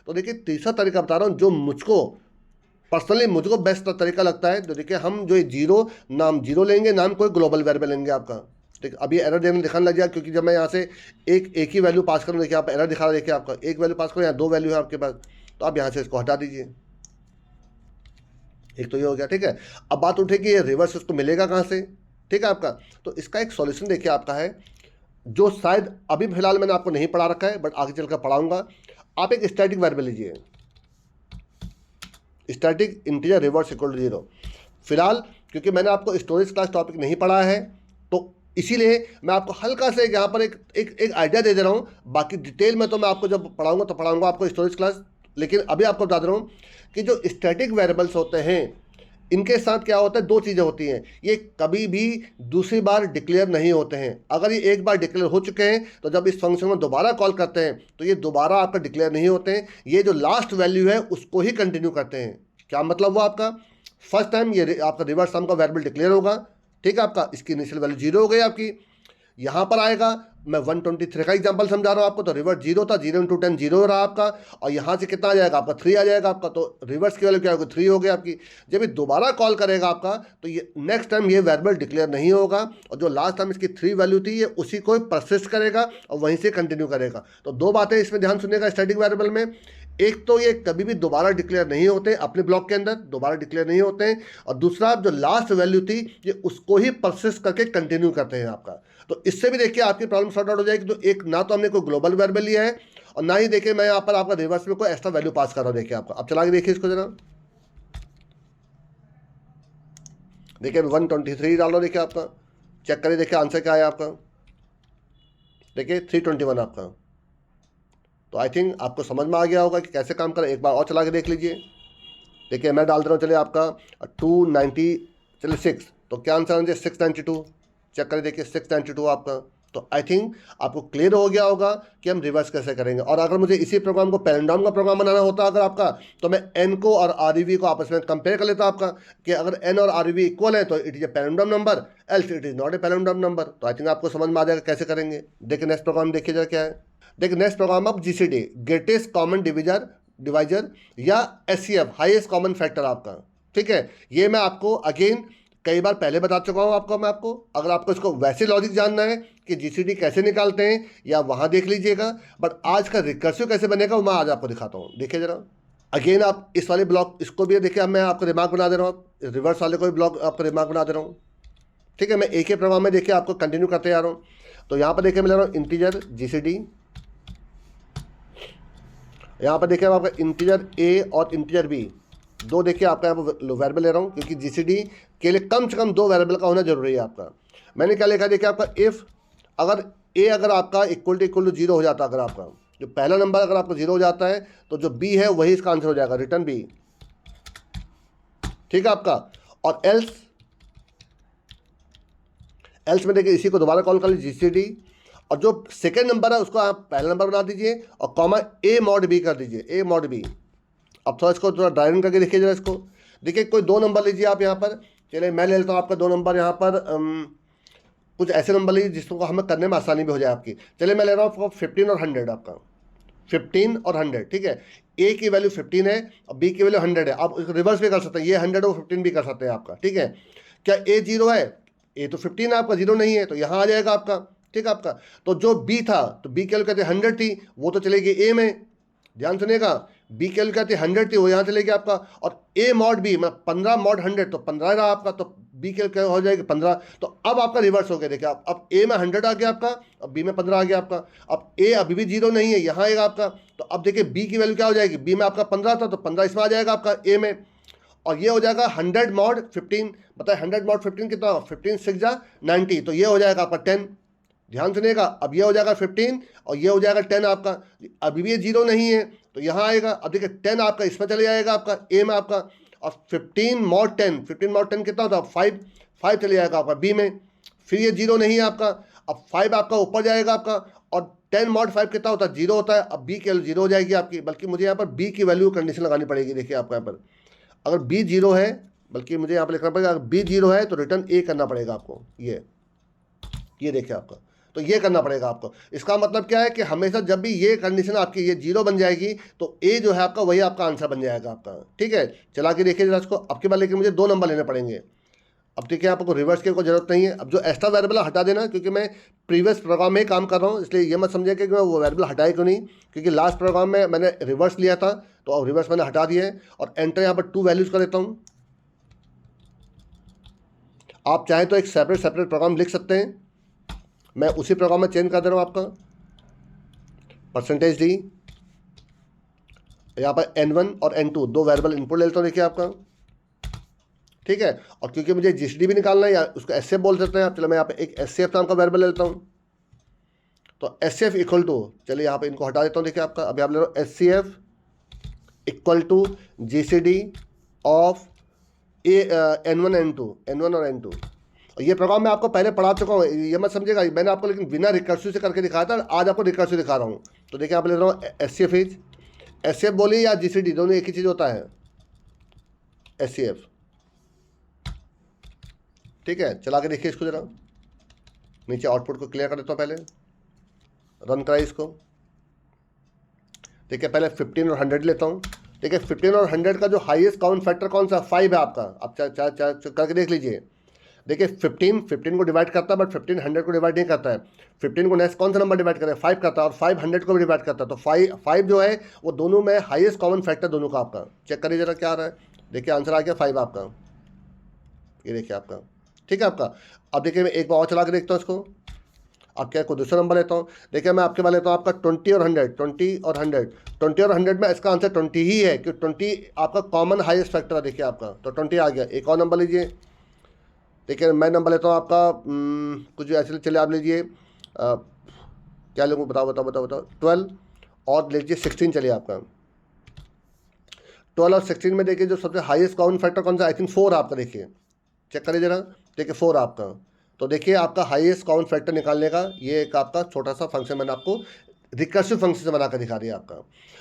तो देखिए तीसरा तरीका बता रहा हूँ जो मुझको पर्सनली मुझको बेस्ट तरीका लगता है। तो देखिए हम जो 0 लेंगे, नाम कोई ग्लोबल वेरिएबल लेंगे आपका। ठीक, अब ये एरर देने दिखाने लग गया, क्योंकि जब मैं यहाँ से एक ही वैल्यू पास करूँ, देखिए आप एरर दिखा रहा है, देखिए आपका एक वैल्यू पास करो, यहाँ 2 वैल्यू है आपके पास, तो आप यहाँ से इसको हटा दीजिए। एक तो ये हो गया, ठीक है। अब बात उठेगी ये रिवर्स इसको मिलेगा कहाँ से, ठीक है आपका। तो इसका एक सॉल्यूशन देखिए आपका है, जो शायद अभी फिलहाल मैंने आपको नहीं पढ़ा रखा है, बट आगे चलकर पढ़ाऊंगा। आप एक स्टैटिक वेरिएबल लीजिए, static integer reverse equal to 0। फिलहाल क्योंकि मैंने आपको स्टोरेज क्लास टॉपिक नहीं पढ़ा है, तो इसीलिए मैं आपको हल्का से यहाँ पर एक आइडिया दे रहा हूँ। बाकी डिटेल में तो मैं आपको जब पढ़ाऊंगा तो पढ़ाऊंगा आपको स्टोरेज क्लास, लेकिन अभी आपको बता दे रहा हूँ कि जो स्टैटिक वेरिएबल्स होते हैं इनके साथ क्या होता है, 2 चीज़ें होती हैं। ये कभी भी दूसरी बार डिक्लेयर नहीं होते हैं। अगर ये एक बार डिक्लेयर हो चुके हैं तो जब इस फंक्शन में दोबारा कॉल करते हैं तो ये दोबारा आपका डिक्लेयर नहीं होते हैं। ये जो लास्ट वैल्यू है उसको ही कंटिन्यू करते हैं। क्या मतलब हुआ आपका, फर्स्ट टाइम ये आपका रिवर्स सम का वेरिएबल डिक्लेयर होगा, ठीक है आपका, इसकी इनिशियल वैल्यू 0 हो गई आपकी। यहाँ पर आएगा, मैं 123 का एग्जांपल समझा रहा हूँ आपको, तो रिवर्स 0 था, 0 × 10 0 रहा आपका, और यहाँ से कितना आ जाएगा आपका 3 आ जाएगा आपका। तो रिवर्स की वैल्यू क्या होगी 3 हो गई आपकी। जब ये दोबारा कॉल करेगा आपका तो ये नेक्स्ट टाइम ये वेरिएबल डिक्लेयर नहीं होगा, और जो लास्ट टाइम इसकी 3 वैल्यू थी ये उसी को परसिस्ट करेगा और वहीं से कंटिन्यू करेगा। तो 2 बातें इसमें ध्यान सुनिएगा स्टैटिक वेरिएबल में। एक तो ये कभी भी दोबारा डिक्लेयर नहीं होते, अपने ब्लॉक के अंदर दोबारा डिक्लेयर नहीं होते हैं, और दूसरा जो लास्ट वैल्यू थी ये उसको ही परसिस्ट करके कंटिन्यू करते हैं आपका। तो इससे भी देखिए आपकी प्रॉब्लम सॉर्ट आउट हो जाएगी। तो एक ना तो हमने कोई ग्लोबल वेरिएबल लिया है, और ना ही देखिए मैं यहाँ पर आपका रिवर्स में कोई एक्स्ट्रा वैल्यू पास कर रहा हूँ। देखिए आपका, अब चला के देखिए इसको जरा, देखिए 123 डाल रहा हूँ, देखिए आपका चेक करिए, देखिए आंसर क्या है आपका, देखिए 321 आपका। तो आई थिंक आपको समझ में आ गया होगा कि कैसे काम करें। एक बार और चला के देख लीजिए, देखिए मैं डाल दे रहा हूँ, चलिए आपका 290 चलिए 6, तो क्या आंसर आना चाहिए 692। चेक करें, देखिए 692 आपका। तो आई थिंक आपको क्लियर हो गया होगा कि हम रिवर्स कैसे करेंगे। और अगर मुझे इसी प्रोग्राम को पैरेंडाउन का प्रोग्राम बनाना होता अगर आपका, तो मैं एन को और आर को आपस में कंपेयर कर लेता आपका, कि अगर एन और आर इक्वल है तो it is a palindrome number, else it is not a palindrome number. तो आई थिंक आपको समझ में आ जाएगा कैसे करेंगे। देखिए नेक्स्ट प्रोग्राम देखिए जरा क्या है। देखिए next program of GCD, greatest common division divisor या एचसीएफ हाईएस्ट कॉमन फैक्टर आपका। ठीक है, ये मैं आपको अगेन कई बार पहले बता चुका हूँ आपको अगर आपको इसको वैसे लॉजिक जानना है कि जीसीडी कैसे निकालते हैं या वहाँ देख लीजिएगा, बट आज का रिकर्सिव कैसे बनेगा वो मैं आज आपको दिखाता हूँ। देखिए जरा अगेन आप इस वाले ब्लॉक इसको भी देखिए, अब मैं आपको दिमाग बना दे रहा हूँ, रिवर्स वाले को भी ब्लॉक आपको दिमाग बना दे रहा हूँ। ठीक है, मैं एक ही प्रोग्राम में देखिए आपको कंटिन्यू करते जा रहा हूँ। तो यहाँ पर देखिए मैं ले रहा हूँ इंटीजर जीसीडी, यहाँ पर देखिए आपका इंटीजर ए और इंटीजर बी दो देखिए आपका यहाँ पर वेरिएबल ले रहा हूँ, क्योंकि जीसीडी के लिए कम से कम दो वेरिएबल का होना जरूरी है आपका। मैंने क्या लिखा देखिए आपका इफ़ अगर ए अगर आपका इक्वल टू जीरो हो जाता है, अगर आपका जो पहला नंबर अगर आपका जीरो हो जाता है तो जो बी है वही इसका आंसर हो जाएगा, रिटर्न बी। ठीक है आपका, और एल्स में देखिए इसी को दोबारा कॉल कर लीजिए जीसीडी, और जो सेकेंड नंबर है उसको आप पहला नंबर बना दीजिए और कॉमा ए मॉड बी कर दीजिए, ए मॉड बी। अब थोड़ा इसको थोड़ा ड्राइविंग करके देखिए जरा इसको। देखिए कोई दो नंबर लीजिए आप यहाँ पर, चलिए मैं ले लेता हूँ आपका दो नंबर यहाँ पर, कुछ ऐसे नंबर लीजिए जिसको हमें करने में आसानी भी हो जाए आपकी। चलिए मैं ले रहा हूँ आपको 15 और 100 आपका, 15 और 100। ठीक है, ए की वैल्यू 15 है और बी की वैल्यू 100 है। आप इसको रिवर्स भी कर सकते हैं, ये 100 और 15 भी कर सकते हैं आपका। ठीक है, क्या ए जीरो है? ए तो 15 है आपका, जीरो नहीं है, तो यहाँ आ जाएगा आपका। ठीक है आपका, तो जो बी था तो बी की वैल्यू कहते हैं 100 थी, वो तो चलेगी ए में, ध्यान सुनिएगा। बी की वैल्यू कहते हैं 100 थी, वो यहाँ चलेगी आपका, और ए मॉड बी मतलब 15 मॉड 100 तो 15 रहा आपका, तो बी के क्या हो जाएगी 15। तो अब आपका रिवर्स हो गया, देखिए आप अब ए में 100 आ गया आपका, अब बी में 15 आ गया आपका। अब ए अभी भी जीरो नहीं है, यहाँ आएगा आपका, तो अब देखिए बी की वैल्यू क्या हो जाएगी, बी में आपका 15 था तो 15 इसमें आ जाएगा आपका ए में, और ये हो जाएगा 100 मॉड 15। बताए 100 मॉड 15 कितना होगा, 15 6 जा 90, तो ये हो जाएगा आपका 10। ध्यान सुनिएगा, अब ये हो जाएगा 15 और ये हो जाएगा 10 आपका। अभी भी ये जीरो नहीं है तो यहाँ आएगा। अब देखिए 10 आपका इसमें चले जाएगा आपका ए में आपका, और 15 मॉड 10, 15 मॉड 10 कितना होता है 5 चले जाएगा आपका बी में। फिर ये जीरो नहीं है आपका, अब 5 आपका ऊपर जाएगा आपका, और 10 मॉड 5 कितना होता है, जीरो होता है। अब बी की वैल्यू जीरो हो जाएगी आपकी, बल्कि मुझे यहाँ पर बी की वैल्यू कंडीशन लगानी पड़ेगी। देखिए आपको यहाँ पर अगर बी जीरो है, बल्कि मुझे यहाँ पर लिखना पड़ेगा अगर बी जीरो है तो रिटर्न ए करना पड़ेगा आपको। ये देखिए आपका, तो ये करना पड़ेगा आपको। इसका मतलब क्या है कि हमेशा जब भी ये कंडीशन आपकी ये जीरो बन जाएगी तो ए जो है आपका वही आपका आंसर बन जाएगा आपका। ठीक है, चला के देखिए जरा इसको। अब के बाद लेकिन मुझे दो नंबर लेने पड़ेंगे। अब देखिए आपको रिवर्स की कोई जरूरत नहीं है। अब जो एक्स्ट्रा वेरिएबल हटा देना, क्योंकि मैं प्रीवियस प्रोग्राम में ही काम कर रहा हूँ, इसलिए ये मत समझिए कि मैं वो वेरिएबल हटाए क्यों नहीं, क्योंकि लास्ट प्रोग्राम में मैंने रिवर्स लिया था तो अब रिवर्स मैंने हटा दिया है। और एंटर यहाँ पर 2 वैल्यूज़ कर देता हूँ। आप चाहें तो एक सेपरेट प्रोग्राम लिख सकते हैं, मैं उसी प्रोग्राम में चेंज कर दे रहा हूँ आपका। %d यहाँ पर n1 और n2 दो वेरिएबल इनपुट ले लेता हूँ, देखिए आपका। ठीक है, और क्योंकि मुझे जीसीडी भी निकालना है या उसको एचसीएफ बोल सकते हैं आप, चलो मैं यहाँ पे एक एचसीएफ नाम का वेरिएबल ले लेता हूँ। तो एचसीएफ इक्वल टू, चलिए यहाँ पे इनको हटा देता हूँ। देखिए आपका अब यहाँ ले लो HCF equal to GCD of n1 और n2। ये प्रोग्राम मैं आपको पहले पढ़ा चुका हूँ, ये मत समझिएगा मैंने आपको, लेकिन बिना रिकर्सिव से करके दिखाया था, आज आपको रिकर्सिव दिखा रहा हूँ। तो देखिए आप ले रहा हूँ एचसीएफ बोलिए या जीसीडी, दोनों एक ही चीज़ होता है, एचसीएफ। ठीक है, चला के देखिए इसको जरा, नीचे आउटपुट को क्लियर कर देता हूँ, पहले रन कराइए इसको। देखिए पहले 15 और 100 लेता हूँ। देखिए 15 और 100 का जो हाईएस्ट कॉमन फैक्टर कौन सा, 5 है आपका। अब करके देख लीजिए। देखिए 15 को डिवाइड करता है, बट 15 100 को डिवाइड नहीं करता है। 15 को नेक्स्ट कौन सा नंबर डिवाइड करे, 5 करता है, और 5 100 को भी डिवाइड करता है। तो 5 जो है वो दोनों में हाईएस्ट कॉमन फैक्टर दोनों का आपका। चेक करिए जरा क्या आ रहा है। देखिए आंसर आ गया 5 आपका, ये देखिए आपका। ठीक है आपका। अब देखिए मैं एक बार और चला के देखता हूँ इसको। अब क्या कोई दूसरा नंबर लेता हूँ। देखिए मैं आपके बारे लेता हूँ आपका 20 और 100 में इसका आंसर 20 ही है, क्योंकि 20 आपका कॉमन हाईएस्ट फैक्टर है। देखिए आपका तो 20 आ गया। एक और नंबर लीजिए। देखिए मैं नंबर लेता हूँ आपका कुछ ऐसे चले आप लीजिए, क्या लूँगा बताओ 12 और लीजिए 16 चलिए आपका। 12 और 16 में देखिए जो सबसे हाईएस्ट कॉमन फैक्टर कौन सा, आई थिंक 4 आपका। देखिए चेक करिए जरा, देखिए 4 आपका। तो देखिए आपका हाईएस्ट कॉमन फैक्टर निकालने का ये एक आपका छोटा सा फंक्शन मैंने आपको रिकर्सिव फंक्शन से बनाकर दिखा दिया आपका।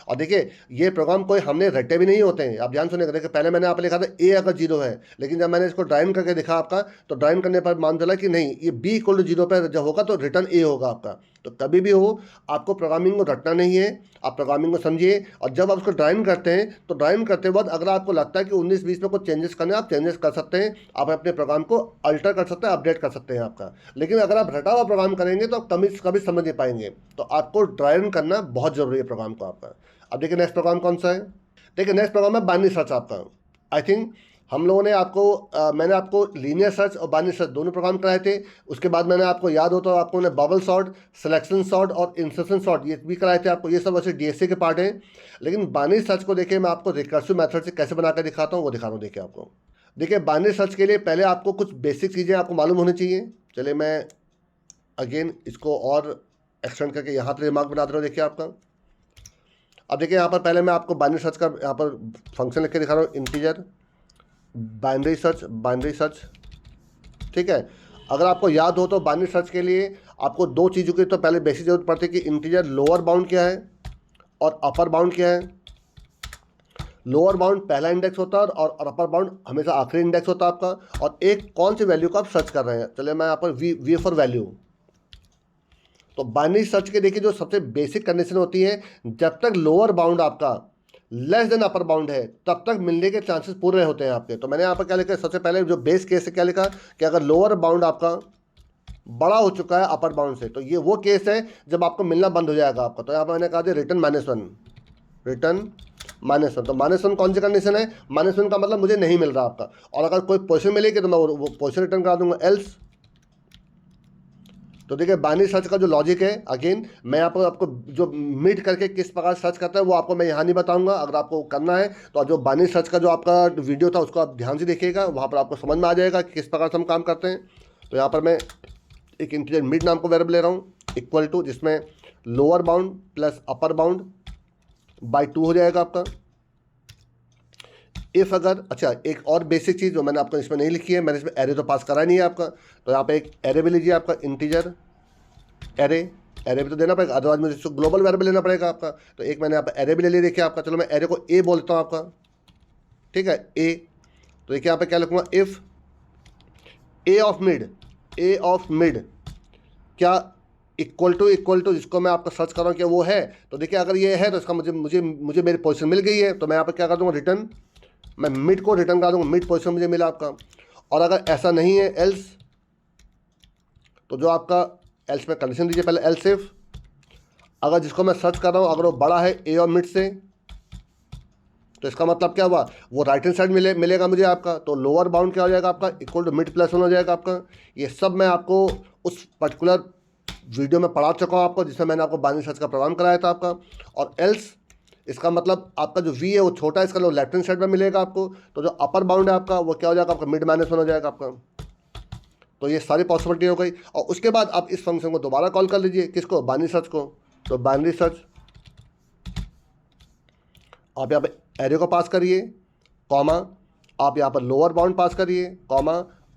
और देखिए ये प्रोग्राम कोई हमने रटे भी नहीं होते हैं, आप ध्यान सुनिएगा। देखिए पहले मैंने आप लिखा था ए अगर 0 है, लेकिन जब मैंने इसको ड्राइव करके दिखा आपका, तो ड्राइव करने पर मान चला कि नहीं, ये b = 0 पर जब होगा तो रिटर्न ए होगा आपका। तो कभी भी हो आपको प्रोग्रामिंग को रटना नहीं है, आप प्रोग्रामिंग को समझिए। और जब आप उसको ड्राइव करते हैं तो ड्राइव करते वक्त अगर आपको लगता है कि 19-20 में कुछ चेंजेस करने हैं, आप चेंजेस कर सकते हैं, आप अपने प्रोग्राम को अल्टर कर सकते हैं, अपडेट कर सकते हैं आपका। लेकिन अगर आप रटा हुआ प्रोग्राम करेंगे तो आप कभी कभी समझ नहीं पाएंगे। तो आपको ड्राइव करना बहुत ज़रूरी है प्रोग्राम को आपका। अब देखिए नेक्स्ट प्रोग्राम कौन सा है। देखिए नेक्स्ट प्रोग्राम है बाइनरी सर्च आपका। आई थिंक हम लोगों ने मैंने आपको लीनियर सर्च और बाइनरी सर्च दोनों प्रोग्राम कराए थे। उसके बाद मैंने आपको याद हो तो आपको ने बबल सॉर्ट, सिलेक्शन सॉर्ट और इंसर्शन सॉर्ट ये भी कराए थे आपको। ये सब वैसे डीएसए के पार्ट हैं। लेकिन बाइनरी सर्च को देखिए मैं आपको रिकर्सिव मेथड से कैसे बनाकर दिखाता हूँ वो दिखा रहा हूँ। देखिए आपको, देखिए बाइनरी सर्च के लिए पहले आपको कुछ बेसिक चीज़ें आपको मालूम होनी चाहिए। चलिए मैं अगेन इसको और एक्सटेंड करके यहाँ पर दिमाग बना दे रहा हूँ। देखिए आपका, अब देखिए यहाँ पर पहले मैं आपको बाइनरी सर्च का यहाँ पर फंक्शन लिख के दिखा रहा हूँ, इंटीजर बाइनरी सर्च। ठीक है, अगर आपको याद हो तो बाइनरी सर्च के लिए आपको दो चीज़ों की तो पहले बेसिक जरूरत पड़ती है कि इंटीजर लोअर बाउंड क्या है और अपर बाउंड क्या है। लोअर बाउंड पहला इंडेक्स होता है और अपर बाउंड हमेशा आखिरी इंडेक्स होता है आपका। और एक कौन सी वैल्यू को आप सर्च कर रहे हैं। चलिए मैं यहाँ पर वी फॉर वैल्यू। तो बाइनरी सर्च के देखिए जो सबसे बेसिक कंडीशन होती है, जब तक लोअर बाउंड आपका लेस देन अपर बाउंड है तब तक मिलने के चांसेस पूरे होते हैं आपके। तो मैंने यहाँ पर क्या लिखा, सबसे पहले जो बेस केस है क्या लिखा कि अगर लोअर बाउंड आपका बड़ा हो चुका है अपर बाउंड से तो ये वो केस है जब आपको मिलना बंद हो जाएगा आपका। तो यहाँ पर मैंने कहा था रिटर्न -1। तो -1 कौन सी कंडीशन है, -1 का मतलब मुझे नहीं मिल रहा आपका। और अगर कोई पोजीशन मिलेगी तो मैं वो पोजीशन रिटर्न करा दूंगा, एल्स। तो देखिए बाइनरी सर्च का जो लॉजिक है, अगेन मैं यहाँ पर आपको जो मिड करके किस प्रकार सर्च करता है वो आपको मैं यहाँ नहीं बताऊंगा। अगर आपको करना है तो जो बाइनरी सर्च का जो आपका वीडियो था उसको आप ध्यान से देखिएगा, वहाँ पर आपको समझ में आ जाएगा कि किस प्रकार से हम काम करते हैं। तो यहाँ पर मैं एक इंटीजर मिड नाम को वेरिएबल ले रहा हूँ, इक्वल टू जिसमें lower bound plus upper bound by 2 हो जाएगा आपका। इफ़ अगर, अच्छा एक और बेसिक चीज़ जो मैंने आपको इसमें नहीं लिखी है, मैंने इसमें एरे तो पास करा नहीं है आपका। तो यहाँ पे एक एरे भी लीजिए आपका, इंटीजर एरे भी तो देना पड़ेगा, अदरवाइज मुझे इसको ग्लोबल वेरिएबल लेना पड़ेगा आपका। तो एक मैंने यहाँ पर एरे भी ले लिया देखिए आपका। चलो मैं एरे को ए बोलता हूँ आपका, ठीक है, ए। तो देखिए यहाँ पे क्या लिखूँगा, इफ़ ए ऑफ मिड क्या इक्वल टू जिसको मैं आपका सर्च कर रहा हूँ क्या वो है। तो देखिए अगर ये है तो इसका मुझे मेरी पोजीशन मिल गई है। तो मैं यहाँ पर क्या कर दूँगा, रिटर्न, मैं मिड को रिटर्न कर दूँगा, मिड पोजीशन मुझे मिला आपका। और अगर ऐसा नहीं है एल्स, तो जो आपका एल्स में कंडीशन दीजिए पहले, एल्स इफ अगर जिसको मैं सर्च कर रहा हूँ अगर वो बड़ा है ए और मिड से, तो इसका मतलब क्या हुआ, वो राइट हैंड साइड मिलेगा मुझे आपका। तो लोअर बाउंड क्या हो जाएगा आपका, इक्वल टू मिड +1 हो जाएगा आपका। ये सब मैं आपको उस पर्टिकुलर वीडियो में पढ़ा चुका हूँ आपको, जिसमें मैंने आपको बाइनरी सर्च का प्रोग्राम कराया था आपका। और एल्स इसका मतलब आपका जो वी है वो छोटा है, इसका लो लेफ्ट हैंड साइड में मिलेगा आपको। तो जो अपर बाउंड है आपका वो क्या हो जाएगा आपका, मिड -1 हो जाएगा आपका। तो ये सारी पॉसिबिलिटी हो गई। और उसके बाद आप इस फंक्शन को दोबारा कॉल कर लीजिए, किसको, बाइनरी सर्च को। तो बाइनरी सर्च आप यहाँ पे एरे को पास करिए, कॉमा, आप यहाँ पर लोअर बाउंड पास करिए, कॉमा,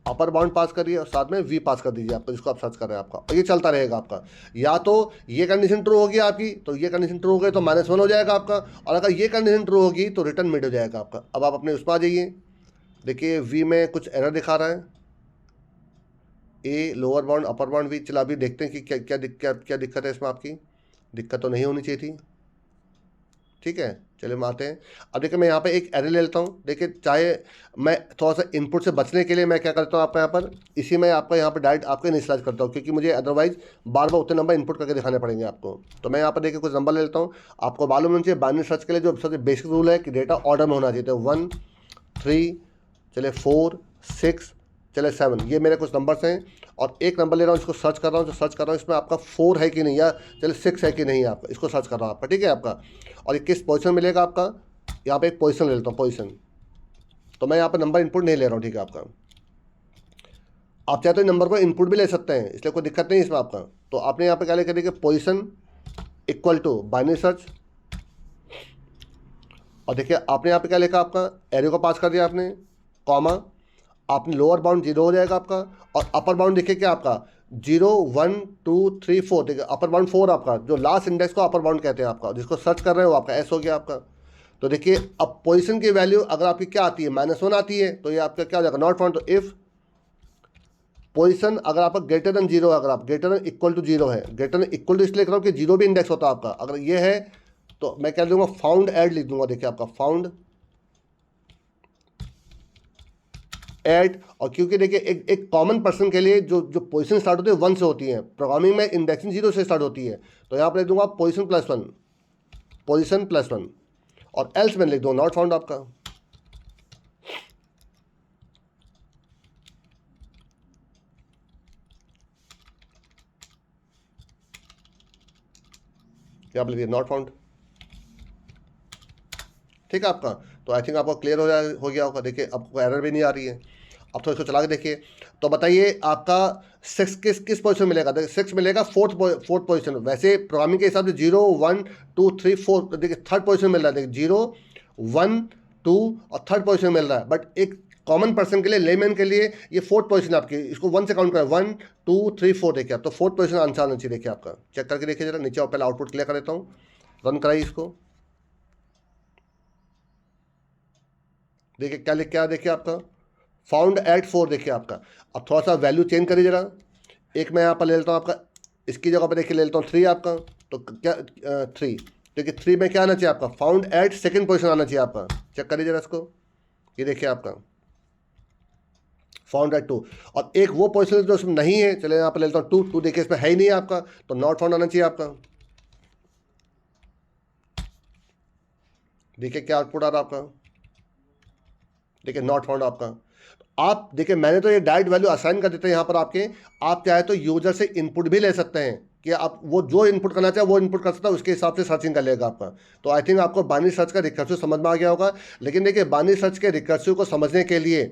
अपर बाउंड पास करिए और साथ में वी पास कर दीजिए आपको, जिसको आप सर्च कर रहे हैं आपका। और ये चलता रहेगा आपका। या तो ये कंडीशन ट्रू होगी आपकी, तो ये कंडीशन ट्रू हो गई तो -1 हो जाएगा आपका। और अगर ये कंडीशन ट्रू होगी तो रिटर्न मिड हो जाएगा आपका। अब आप अपने उस पर आ जाइए, देखिए वी में कुछ एरर दिखा रहा है, a lower bound upper bound वी। चला अभी देखते हैं कि क्या दिक्कत है इसमें। आपकी दिक्कत तो नहीं होनी चाहिए थी, ठीक है। चलिए हम आते हैं। अब देखिए मैं यहाँ पे एक एरे ले लेता हूँ। देखिए चाहे मैं थोड़ा सा इनपुट से बचने के लिए मैं क्या करता हूँ आपका यहाँ पर, इसी में आपका यहाँ पर डायरेक्ट आपको इनिशियलाइज करता हूँ, क्योंकि मुझे अदरवाइज बार बार उतने नंबर इनपुट करके दिखाने पड़ेंगे आपको। तो मैं यहाँ पर देखिए कुछ नंबर ले लेता हूँ। आपको मालूम होना चाहिए बाइनरी सर्च के लिए जो सबसे बेसिक रूल है कि डेटा ऑर्डर में होना चाहिए। तो 1 3 चले 4 6 चले 7, ये मेरे कुछ नंबर्स हैं। और एक नंबर ले रहा हूँ, इसको सर्च कर रहा हूँ। जो सर्च कर रहा हूँ इसमें आपका 4 है कि नहीं, या चले 6 है कि नहीं आपका, इसको सर्च कर रहा हूँ आपका, ठीक है आपका। और ये किस पोजीशन मिलेगा आपका, यहाँ पे एक पोजीशन ले लेता हूँ, पोजीशन। तो मैं यहाँ पर नंबर इनपुट नहीं ले रहा हूँ, ठीक है आपका। आप चाहे तो नंबर को इनपुट भी ले सकते हैं, इसलिए कोई दिक्कत नहीं इसमें आपका। तो आपने यहाँ पे क्या लिखा, देखिए position equal to binary search. और देखिए आपने यहाँ पे क्या लिखा, आपका एरे को पास कर दिया आपने, कॉमा, आपने लोअर बाउंड 0 हो जाएगा आपका। और अपर बाउंड देखिए क्या आपका 0 1 2 3 4, देखिए अपर बाउंड 4 आपका, जो लास्ट इंडेक्स को अपर बाउंड कहते हैं आपका, जिसको सर्च कर रहे हो आपका एस हो गया आपका। तो देखिए अब पोजीशन की वैल्यू अगर आपकी क्या आती है, -1 आती है, तो ये आपका क्या हो जाएगा, नॉट फाउंड। तो इफ पोजीशन अगर आपका ग्रेटर देन जीरो, अगर आप greater than equal to zero है, ग्रेटर देन इक्वल टू इसलिए लिख रहा हूँ कि जीरो भी इंडेक्स होता है आपका, अगर ये है तो मैं क्या दूंगा, फाउंड ऐड लिख दूंगा। देखिए आपका फाउंड ऐड, और क्योंकि देखिए एक कॉमन पर्सन के लिए जो जो पोजीशन स्टार्ट होती है 1 से होती है, प्रोग्रामिंग में इंडेक्सिंग 0 से स्टार्ट होती है, तो यहाँ पर लिख दूंगा पोजीशन +1, पोजीशन +1, और एल्स में लिख दो नॉट फाउंड आपका। यहाँ पर लिखिए नॉट फाउंड। ठीक है आपका, तो आई थिंक आपको क्लियर हो गया होगा। देखिए आपको एरर भी नहीं आ रही है। अब तो इसको चला के देखिए, तो बताइए आपका 6 किस पोजीशन मिलेगा। देखिए 6 मिलेगा फोर्थ पोजीशन। वैसे प्रोग्रामिंग के हिसाब से 0 1 2 3 4, देखिए थर्ड पोजीशन मिल रहा है। देखिए 0 1 2 और थर्ड पोजीशन मिल रहा है, बट एक कॉमन पर्सन के लिए, लेमैन के लिए ये फोर्थ पोजीशन आपकी, इसको 1 से काउंट करें, 1 2 3 4। देखिए आप तो फोर्थ पोजीशन आंसर आना चाहिए। देखिए आपका चेक करके देखिए जरा नीचे, और पहले आउटपुट क्लियर कर देता हूँ, रन कराइए इसको। देखिए क्या लिख के आया, देखिए आपका फाउंड एट 4। देखिए आपका अब थोड़ा सा वैल्यू चेंज करिए जरा। एक मैं यहाँ पर ले लेता हूँ आपका, इसकी जगह पर देखिए ले लेता हूँ 3 आपका, तो क्या 3, देखिए 3 में क्या आना चाहिए आपका, फाउंड एट सेकंड पोजीशन आना चाहिए आपका। चेक करिए जरा इसको, ये देखिए आपका फाउंड एट 2, और एक वो पोजीशन जो उसमें नहीं है, चले यहाँ पर ले लेता हूँ 2, देखिए इसमें है ही नहीं है आपका, तो नॉट फाउंड आना चाहिए आपका। देखिए क्या आउटपुट आ रहा है आपका, देखिए नॉट फाउंड आपका। आप देखिए मैंने तो ये डायरेक्ट वैल्यू असाइन कर देते हैं यहाँ पर आपके, आप चाहे तो यूजर से इनपुट भी ले सकते हैं कि आप वो जो इनपुट करना चाहे वो इनपुट कर सकता है, उसके हिसाब से सर्चिंग कर लेगा आपका। तो आई थिंक आपको बाइनरी सर्च का रिकर्सिव समझ में आ गया होगा। लेकिन देखिए बाइनरी सर्च के रिकर्सिव को समझने के लिए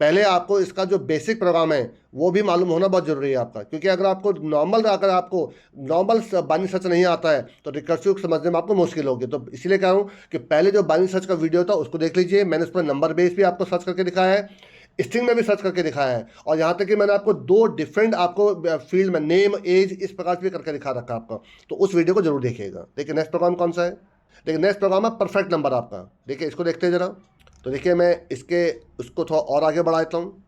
पहले आपको इसका जो बेसिक प्रोग्राम है वो भी मालूम होना बहुत ज़रूरी है आपका, क्योंकि अगर आपको नॉर्मल बाइनरी सर्च नहीं आता है तो रिकर्सिव समझने में आपको मुश्किल होगी। तो इसलिए कह रहा हूँ कि पहले जो बाइनरी सर्च का वीडियो था उसको देख लीजिए, मैंने उस पर नंबर बेस भी आपको सर्च करके दिखाया है, स्ट्रिंग में भी सर्च करके दिखाया है, और यहाँ तक कि मैंने आपको 2 डिफरेंट आपको फील्ड में नेम एज इस प्रकार से भी करके दिखा रखा है आपका। तो उस वीडियो को जरूर देखिएगा। देखिए नेक्स्ट प्रोग्राम कौन सा है, देखिए नेक्स्ट प्रोग्राम है परफेक्ट नंबर आपका। देखिए इसको देखते हैं जरा, तो देखिए मैं उसको थोड़ा और आगे बढ़ा देता हूँ।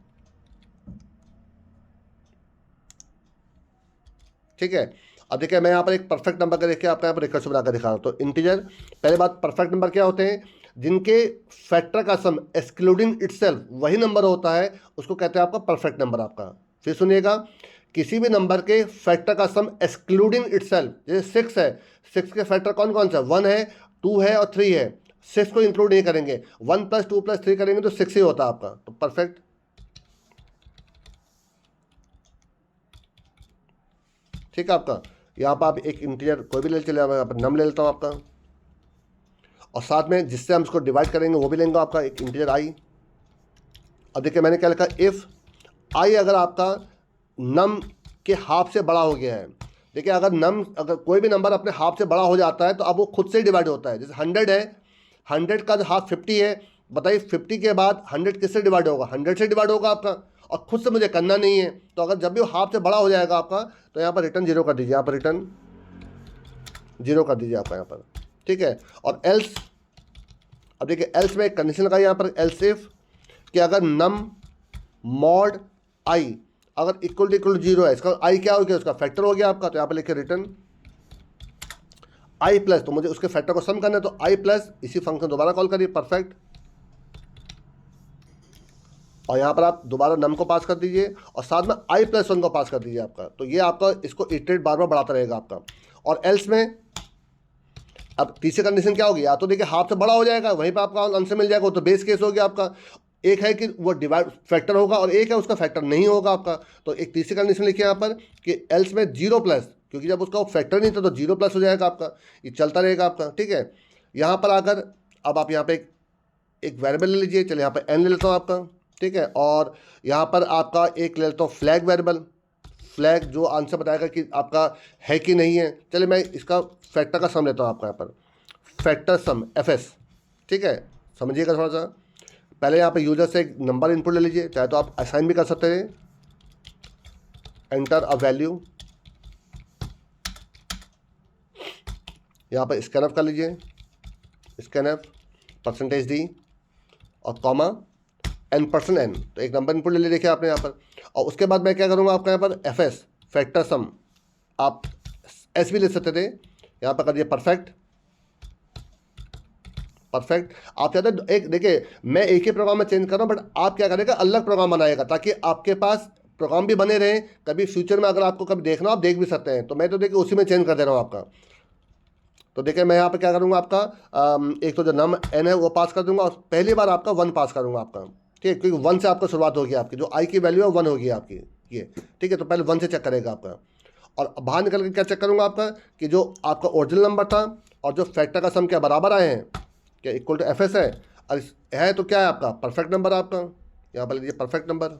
ठीक है, अब देखिए मैं यहाँ पर एक परफेक्ट नंबर का देखिए आपका यहाँ पर रिकर्सिव बनाकर दिखा रहा हूँ। तो इंटीजर, पहले बात परफेक्ट नंबर क्या होते हैं, जिनके फैक्टर का सम एक्सक्लूडिंग इटसेल्फ वही नंबर होता है, उसको कहते हैं आपका परफेक्ट नंबर आपका। फिर सुनिएगा, किसी भी नंबर के फैक्टर का सम एक्सक्लूडिंग इटसेल्फ, जैसे 6 है, 6 के फैक्टर कौन कौन सा, 1 है 2 है और 3 है, 6 को इंक्लूड नहीं करेंगे, 1 + 2 + 3 करेंगे तो 6 ही होता है आपका, तो परफेक्ट। ठीक है आपका, यहाँ पर आप एक इंटीजर कोई भी ले चले, यहाँ पर नम ले लेता हूँ आपका, और साथ में जिससे हम इसको डिवाइड करेंगे वो भी लेंगे आपका एक इंटीजर आई। अब देखिए मैंने क्या लिखा, इफ़ आई अगर आपका नम के हाफ से बड़ा हो गया है। देखिए अगर कोई भी नंबर अपने हाफ से बड़ा हो जाता है तो अब वो खुद से ही डिवाइड होता है। जैसे 100 है, 100 का हाफ 50 है, बताइए 50 के बाद 100 किससे डिवाइड होगा, 100 से डिवाइड होगा आपका, और खुद से मुझे करना नहीं है। तो अगर जब भी वो हाफ से बड़ा हो जाएगा आपका, तो यहाँ पर रिटर्न 0 कर दीजिए, यहाँ पर रिटर्न 0 कर दीजिए आपका यहाँ पर। ठीक है, और एल्स, अब देखिए एल्स में एक कंडीशन लगाई यहाँ पर, एल्स इफ कि अगर नम मॉड आई अगर इक्वल टू 0 है, इसका आई क्या हो गया, उसका फैक्टर हो गया आपका, तो यहाँ पर लिखे रिटर्न आई प्लस, तो मुझे उसके फैक्टर को सम करना है, तो आई प्लस इसी फंक्शन दोबारा कॉल करिए परफेक्ट, और यहाँ पर आप दोबारा नम को पास कर दीजिए और साथ में i+1 को पास कर दीजिए आपका। तो ये आपका इसको इटरेट बार बार बढ़ाता रहेगा आपका। और एल्स में अब तीसरी कंडीशन क्या होगी, या तो देखिए हाफ से बड़ा हो जाएगा, वहीं पर आपका आंसर मिल जाएगा, तो बेस केस हो गया आपका। एक है कि वो डिवाइड फैक्टर होगा और एक है उसका फैक्टर नहीं होगा आपका। तो एक तीसरी कंडीशन लिखिए यहाँ पर कि एल्स में 0+, क्योंकि जब उसका फैक्टर नहीं था तो 0+ हो जाएगा आपका, ये चलता रहेगा आपका। ठीक है, यहाँ पर आकर अब आप यहाँ पे एक वेरिएबल ले लीजिए, चलिए यहाँ पर n ले लेता हूँ आपका। ठीक है, और यहाँ पर आपका एक ले लेता हूँ फ्लैग वेरिएबल, फ्लैग जो आंसर बताएगा कि आपका है कि नहीं है। चलिए मैं इसका फैक्टर का सम लेता हूँ आपका यहाँ पर, फैक्टर सम fs। ठीक है, समझिएगा थोड़ा सा, पहले यहाँ पे यूजर से एक नंबर इनपुट ले लीजिए, चाहे तो आप असाइन भी कर सकते हैं, एंटर अ वैल्यू, यहाँ पर स्कैनअप कर लीजिए, स्कैनअप %d और कॉमा n%n, तो एक नंबर इनपुट ले लीजिए। देखिए आपने यहाँ पर, और उसके बाद मैं क्या करूँगा आपका यहाँ पर एफ एस फैक्टर सम, आप एस भी ले सकते थे, यहाँ पर कर दिए परफेक्ट। आप चाहते एक देखिए मैं एक ही प्रोग्राम में चेंज कर रहा हूँ, बट आप क्या करेगा अलग प्रोग्राम बनाएगा ताकि आपके पास प्रोग्राम भी बने रहें, कभी फ्यूचर में अगर आपको कभी देखना हो आप देख भी सकते हैं। तो मैं तो देखिए उसी में चेंज कर दे रहा हूँ आपका। तो देखिए मैं यहाँ पे क्या करूँगा आपका एक तो जो नम एन है वो पास कर दूंगा और पहली बार आपका 1 पास करूँगा आपका, ठीक है, क्योंकि 1 से आपका शुरुआत होगी, आपकी जो आई की वैल्यू है 1 होगी आपकी ये, ठीक है। तो पहले 1 से चेक करेगा आपका और बाहर निकल के क्या चेक करूँगा आपका कि जो आपका ओरिजिनल नंबर था और जो फैक्टर का सम क्या बराबर आए हैं, क्या इक्वल टू एफ एस है, और है तो क्या है आपका परफेक्ट नंबर आपका, यहाँ पर लीजिए परफेक्ट नंबर,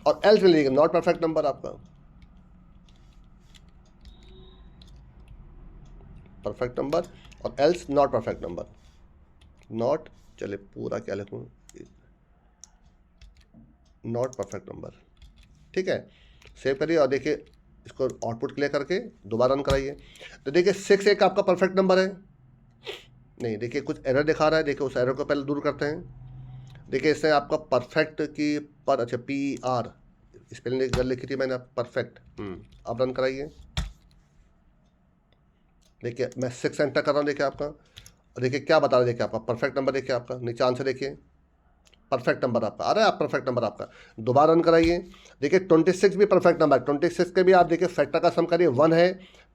और एल्स में लीजिएगा नॉट परफेक्ट नंबर आपका, परफेक्ट नंबर और else not perfect number, not, चलिए पूरा क्या लिखूँ, नॉट परफेक्ट नंबर, ठीक है। सेव करिए और देखिए इसको आउटपुट क्लियर करके दोबारा रन कराइए। तो देखिए 6 एक आपका परफेक्ट नंबर है, नहीं देखिए कुछ एरर दिखा रहा है, देखिए उस एरर को पहले दूर करते हैं। देखिए इससे आपका परफेक्ट की पर, अच्छा PER स्पेलिंग गलत लिखी थी मैंने, परफेक्ट। अब रन कराइए, देखिए मैं 6 एंटर कर रहा हूँ, देखिए आपका, और देखिए क्या बता रहा है, देखिए आपका परफेक्ट नंबर, देखिए आपका नीचे आंसर देखिए परफेक्ट नंबर आपका आ रहा है, आप परफेक्ट नंबर आपका। दोबारा रन कराइए, देखिए 26 भी परफेक्ट नंबर है, 26 के भी आप देखिए फैक्टर का सम करिए, 1 है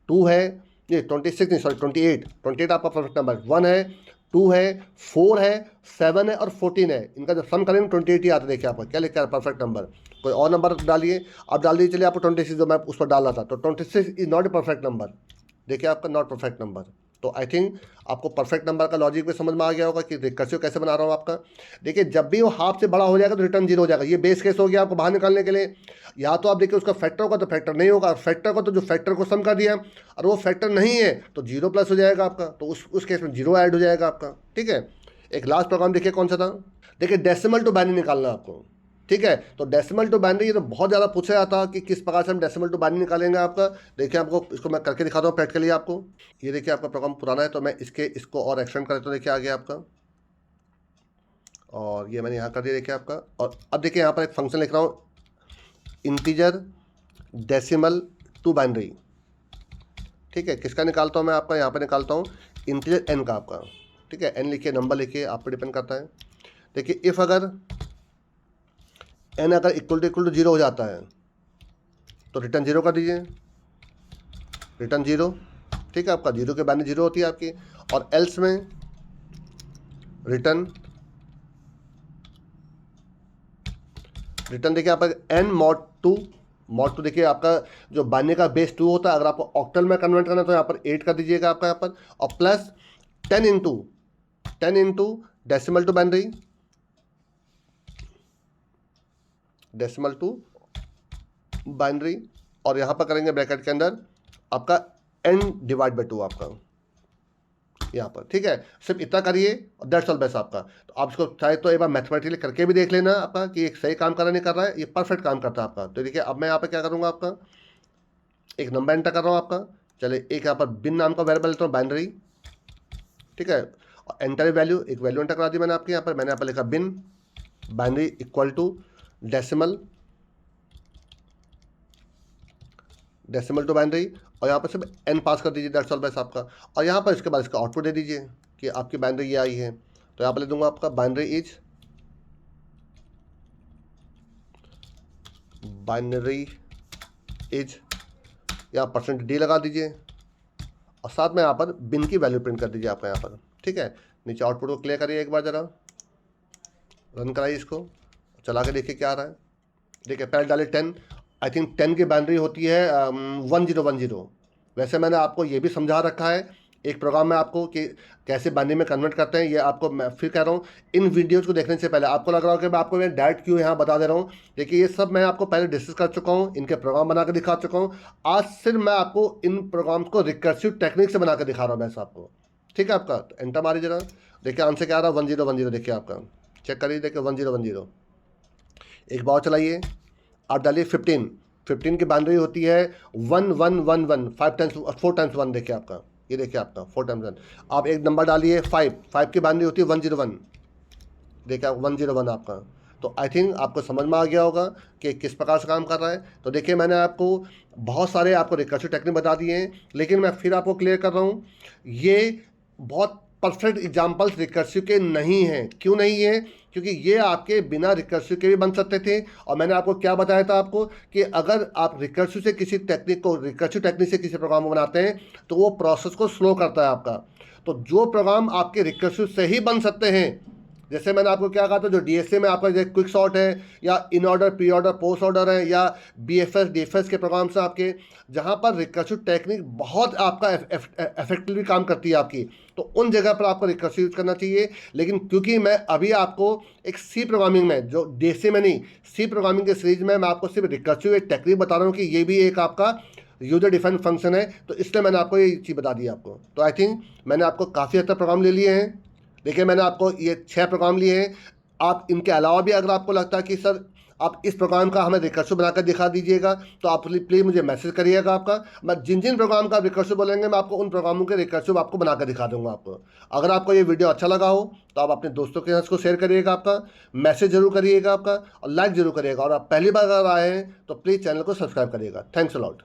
2 है, ये 26 नहीं सॉरी 28 आपका परफेक्ट नंबर, 1 है 2 है 4 है 7 है और 14 है, इनका जब सम करेंगे 28 ही आता है। देखिए आपका क्या लिखा है परफेक्ट नंबर, कोई और नंबर डालिए, आप डाल दीजिए, चलिए आपको 26 जो मैं उस पर डाल रहा था, तो 26 is not a perfect number, देखिए आपका नॉट परफेक्ट नंबर। तो आई थिंक आपको परफेक्ट नंबर का लॉजिक भी समझ में आ गया होगा कि रिकर्सिव कैसे बना रहा हूँ आपका। देखिए जब भी वो हाफ से बड़ा हो जाएगा तो रिटर्न 0 हो जाएगा, ये बेस केस हो गया आपको बाहर निकालने के लिए। या तो आप देखिए उसका फैक्टर होगा तो फैक्टर नहीं होगा, और फैक्टर को तो जो फैक्टर को सम कर दिया और वो फैक्टर नहीं है तो 0 प्लस हो जाएगा आपका, तो उस केस में 0 ऐड हो जाएगा आपका, ठीक है। एक लास्ट प्रोग्राम देखिए कौन सा था, देखिए डेसिमल टू बाइनरी निकालना आपको, ठीक है। तो डेसिमल टू बाइनरी ये तो बहुत ज़्यादा पूछा जाता कि किस प्रकार से हम डेसिमल टू बाइनरी निकालेंगे आपका। देखिए आपको इसको मैं करके दिखाता हूँ प्रैक्टिकली आपको। ये देखिए आपका प्रोग्राम पुराना है तो मैं इसको और एक्सटेंड करें तो देखिए आ गया आपका, और ये मैंने यहाँ कर दिया देखिए आपका। और अब देखिए यहाँ पर एक फंक्शन लिख रहा हूँ, इंटीजर डेसिमल टू बाइनरी, ठीक है। किसका निकालता हूँ मैं आपका, यहाँ पर निकालता हूँ इंटीजर n का आपका, ठीक है। n लिखिए, नंबर लिखिए, आप पर डिपेंड करता है। देखिए इफ़ अगर n अगर इक्वल टू 0 हो जाता है तो रिटर्न 0 कर दीजिए, रिटर्न 0, ठीक है। आपका 0 के बाइनरी 0 होती है आपकी, और एल्स में रिटर्न देखिए आपका n mod 2 देखिए आपका जो बाइनरी का बेस 2 होता है, अगर आपको ऑक्टल में कन्वर्ट करना है तो यहाँ पर 8 कर दीजिएगा आपका यहाँ पर, और plus 10 into decimal to binary, decimal to binary, और यहाँ पर करेंगे ब्रैकेट के अंदर आपका n डिवाइड बाई 2 आपका यहाँ पर, ठीक है। सिर्फ इतना करिए और दैट्स ऑल बेस्ट आपका। तो आप इसको चाहे तो एक बार मैथमेटिकली करके भी देख लेना आपका कि एक सही काम कर रहा नहीं कर रहा है, ये परफेक्ट काम करता है आपका। तो देखिए अब मैं यहाँ पर क्या करूँगा, आपका एक नंबर एंटर कर रहा हूँ आपका, चलिए एक यहाँ पर बिन नाम का वेरिएबल लेता हूँ बाइनरी, ठीक है, और एंटर वैल्यू, एक वैल्यू एंटर करा दी मैंने आपके यहाँ पर, मैंने यहाँ पर लिखा bin binary equal to decimal to binary, और यहाँ पर सिर्फ n पास कर दीजिए, दैट्स ऑल बेस्ट आपका। और यहाँ पर इसके बाद इसका आउटपुट दे दीजिए कि आपकी बाइनरी ये आई है। तो यहाँ पर ले दूंगा आपका बाइनरी इज यहाँ %d लगा दीजिए, और साथ में यहाँ पर बिन की वैल्यू प्रिंट कर दीजिए आपका यहाँ पर, ठीक है। नीचे आउटपुट को क्लियर करिए एक बार ज़रा, रन कराइए इसको, चला के देखिए क्या आ रहा है। देखिए पहले डाले 10, आई थिंक 10 की बाइनरी होती है 1010। वैसे मैंने आपको ये भी समझा रखा है एक प्रोग्राम में आपको कि कैसे बाइनरी में कन्वर्ट करते हैं। ये आपको मैं फिर कह रहा हूँ, इन वीडियोज़ को देखने से पहले आपको लग रहा हो कि मैं आपको डायरेक्ट क्यों यहाँ बता दे रहा हूँ। देखिए ये सब मैं आपको पहले डिस्कस कर चुका हूँ, इनके प्रोग्राम बना कर दिखा चुका हूँ। आज सिर्फ मैं आपको इन प्रोग्राम्स को रिकर्सिव टेक्निक से बना कर दिखा रहा हूँ बस आपको, ठीक है। आपका तो एंटर मारिए जरा, देखिए आंसर क्या आ रहा है 1010, देखिए आपका चेक करिए, देखिए 1010। एक बार चलाइए, आप डालिए 15 की बाइनरी होती है 1111, 4 टाइम्स 1, देखिए आपका, ये देखिए आपका 4 टाइम्स 1। आप एक नंबर डालिए 5 की बाइनरी होती है 101, देखिए 101 आपका। तो आई थिंक आपको समझ में आ गया होगा कि किस प्रकार से काम कर रहा है। तो देखिए मैंने आपको बहुत सारे आपको रिकर्सिव टेक्निक बता दिए हैं, लेकिन मैं फिर आपको क्लियर कर रहा हूँ, ये बहुत परफेक्ट एग्जाम्पल्स रिकर्सिव के नहीं हैं। क्यों नहीं है? क्योंकि ये आपके बिना रिकर्सिव के भी बन सकते थे। और मैंने आपको क्या बताया था आपको कि अगर आप रिकर्सिव से किसी टेक्निक को, रिकर्सिव टेक्निक से किसी प्रोग्राम को बनाते हैं तो वो प्रोसेस को स्लो करता है आपका। तो जो प्रोग्राम आपके रिकर्सिव से ही बन सकते हैं, जैसे मैंने आपको क्या कहा था, जो डीएसए में आपका जैसे क्विक सॉर्ट है या in order, pre order, post order है, या बीएफएस डीएफएस के प्रोग्राम्स हैं आपके, जहाँ पर रिकर्सिव टेक्निक बहुत आपका इफेक्टिवली काम करती है आपकी, तो उन जगह पर आपको रिकर्सिव यूज करना चाहिए। लेकिन क्योंकि मैं अभी आपको एक सी प्रोग्रामिंग में, जो डीएसए में नहीं, सी प्रोग्रामिंग के सीरीज में मैं आपको सिर्फ रिकर्सिव एक टेक्निक बता रहा हूँ कि ये भी एक आपका यूजर डिफाइंड फंक्शन है, तो इसलिए मैंने आपको ये चीज़ बता दी आपको। तो आई थिंक मैंने आपको काफ़ी हद तक प्रोग्राम ले लिए हैं। देखिए मैंने आपको ये 6 प्रोग्राम लिए हैं। आप इनके अलावा भी अगर आपको लगता है कि सर आप इस प्रोग्राम का हमें रिकर्सिव बनाकर दिखा दीजिएगा, तो आप प्लीज़ मुझे मैसेज करिएगा आपका। मैं जिन जिन प्रोग्राम का रिकर्सिव बोलेंगे मैं आपको उन प्रोग्रामों के रिकर्सिव आपको बनाकर दिखा दूंगा आपको। अगर आपको ये वीडियो अच्छा लगा हो तो आप अपने दोस्तों के साथ इसको शेयर करिएगा आपका, मैसेज जरूर करिएगा आपका, और लाइक जरूर करिएगा। और आप पहली बार अगर आए हैं तो प्लीज़ चैनल को सब्सक्राइब करिएगा। Thanks a lot.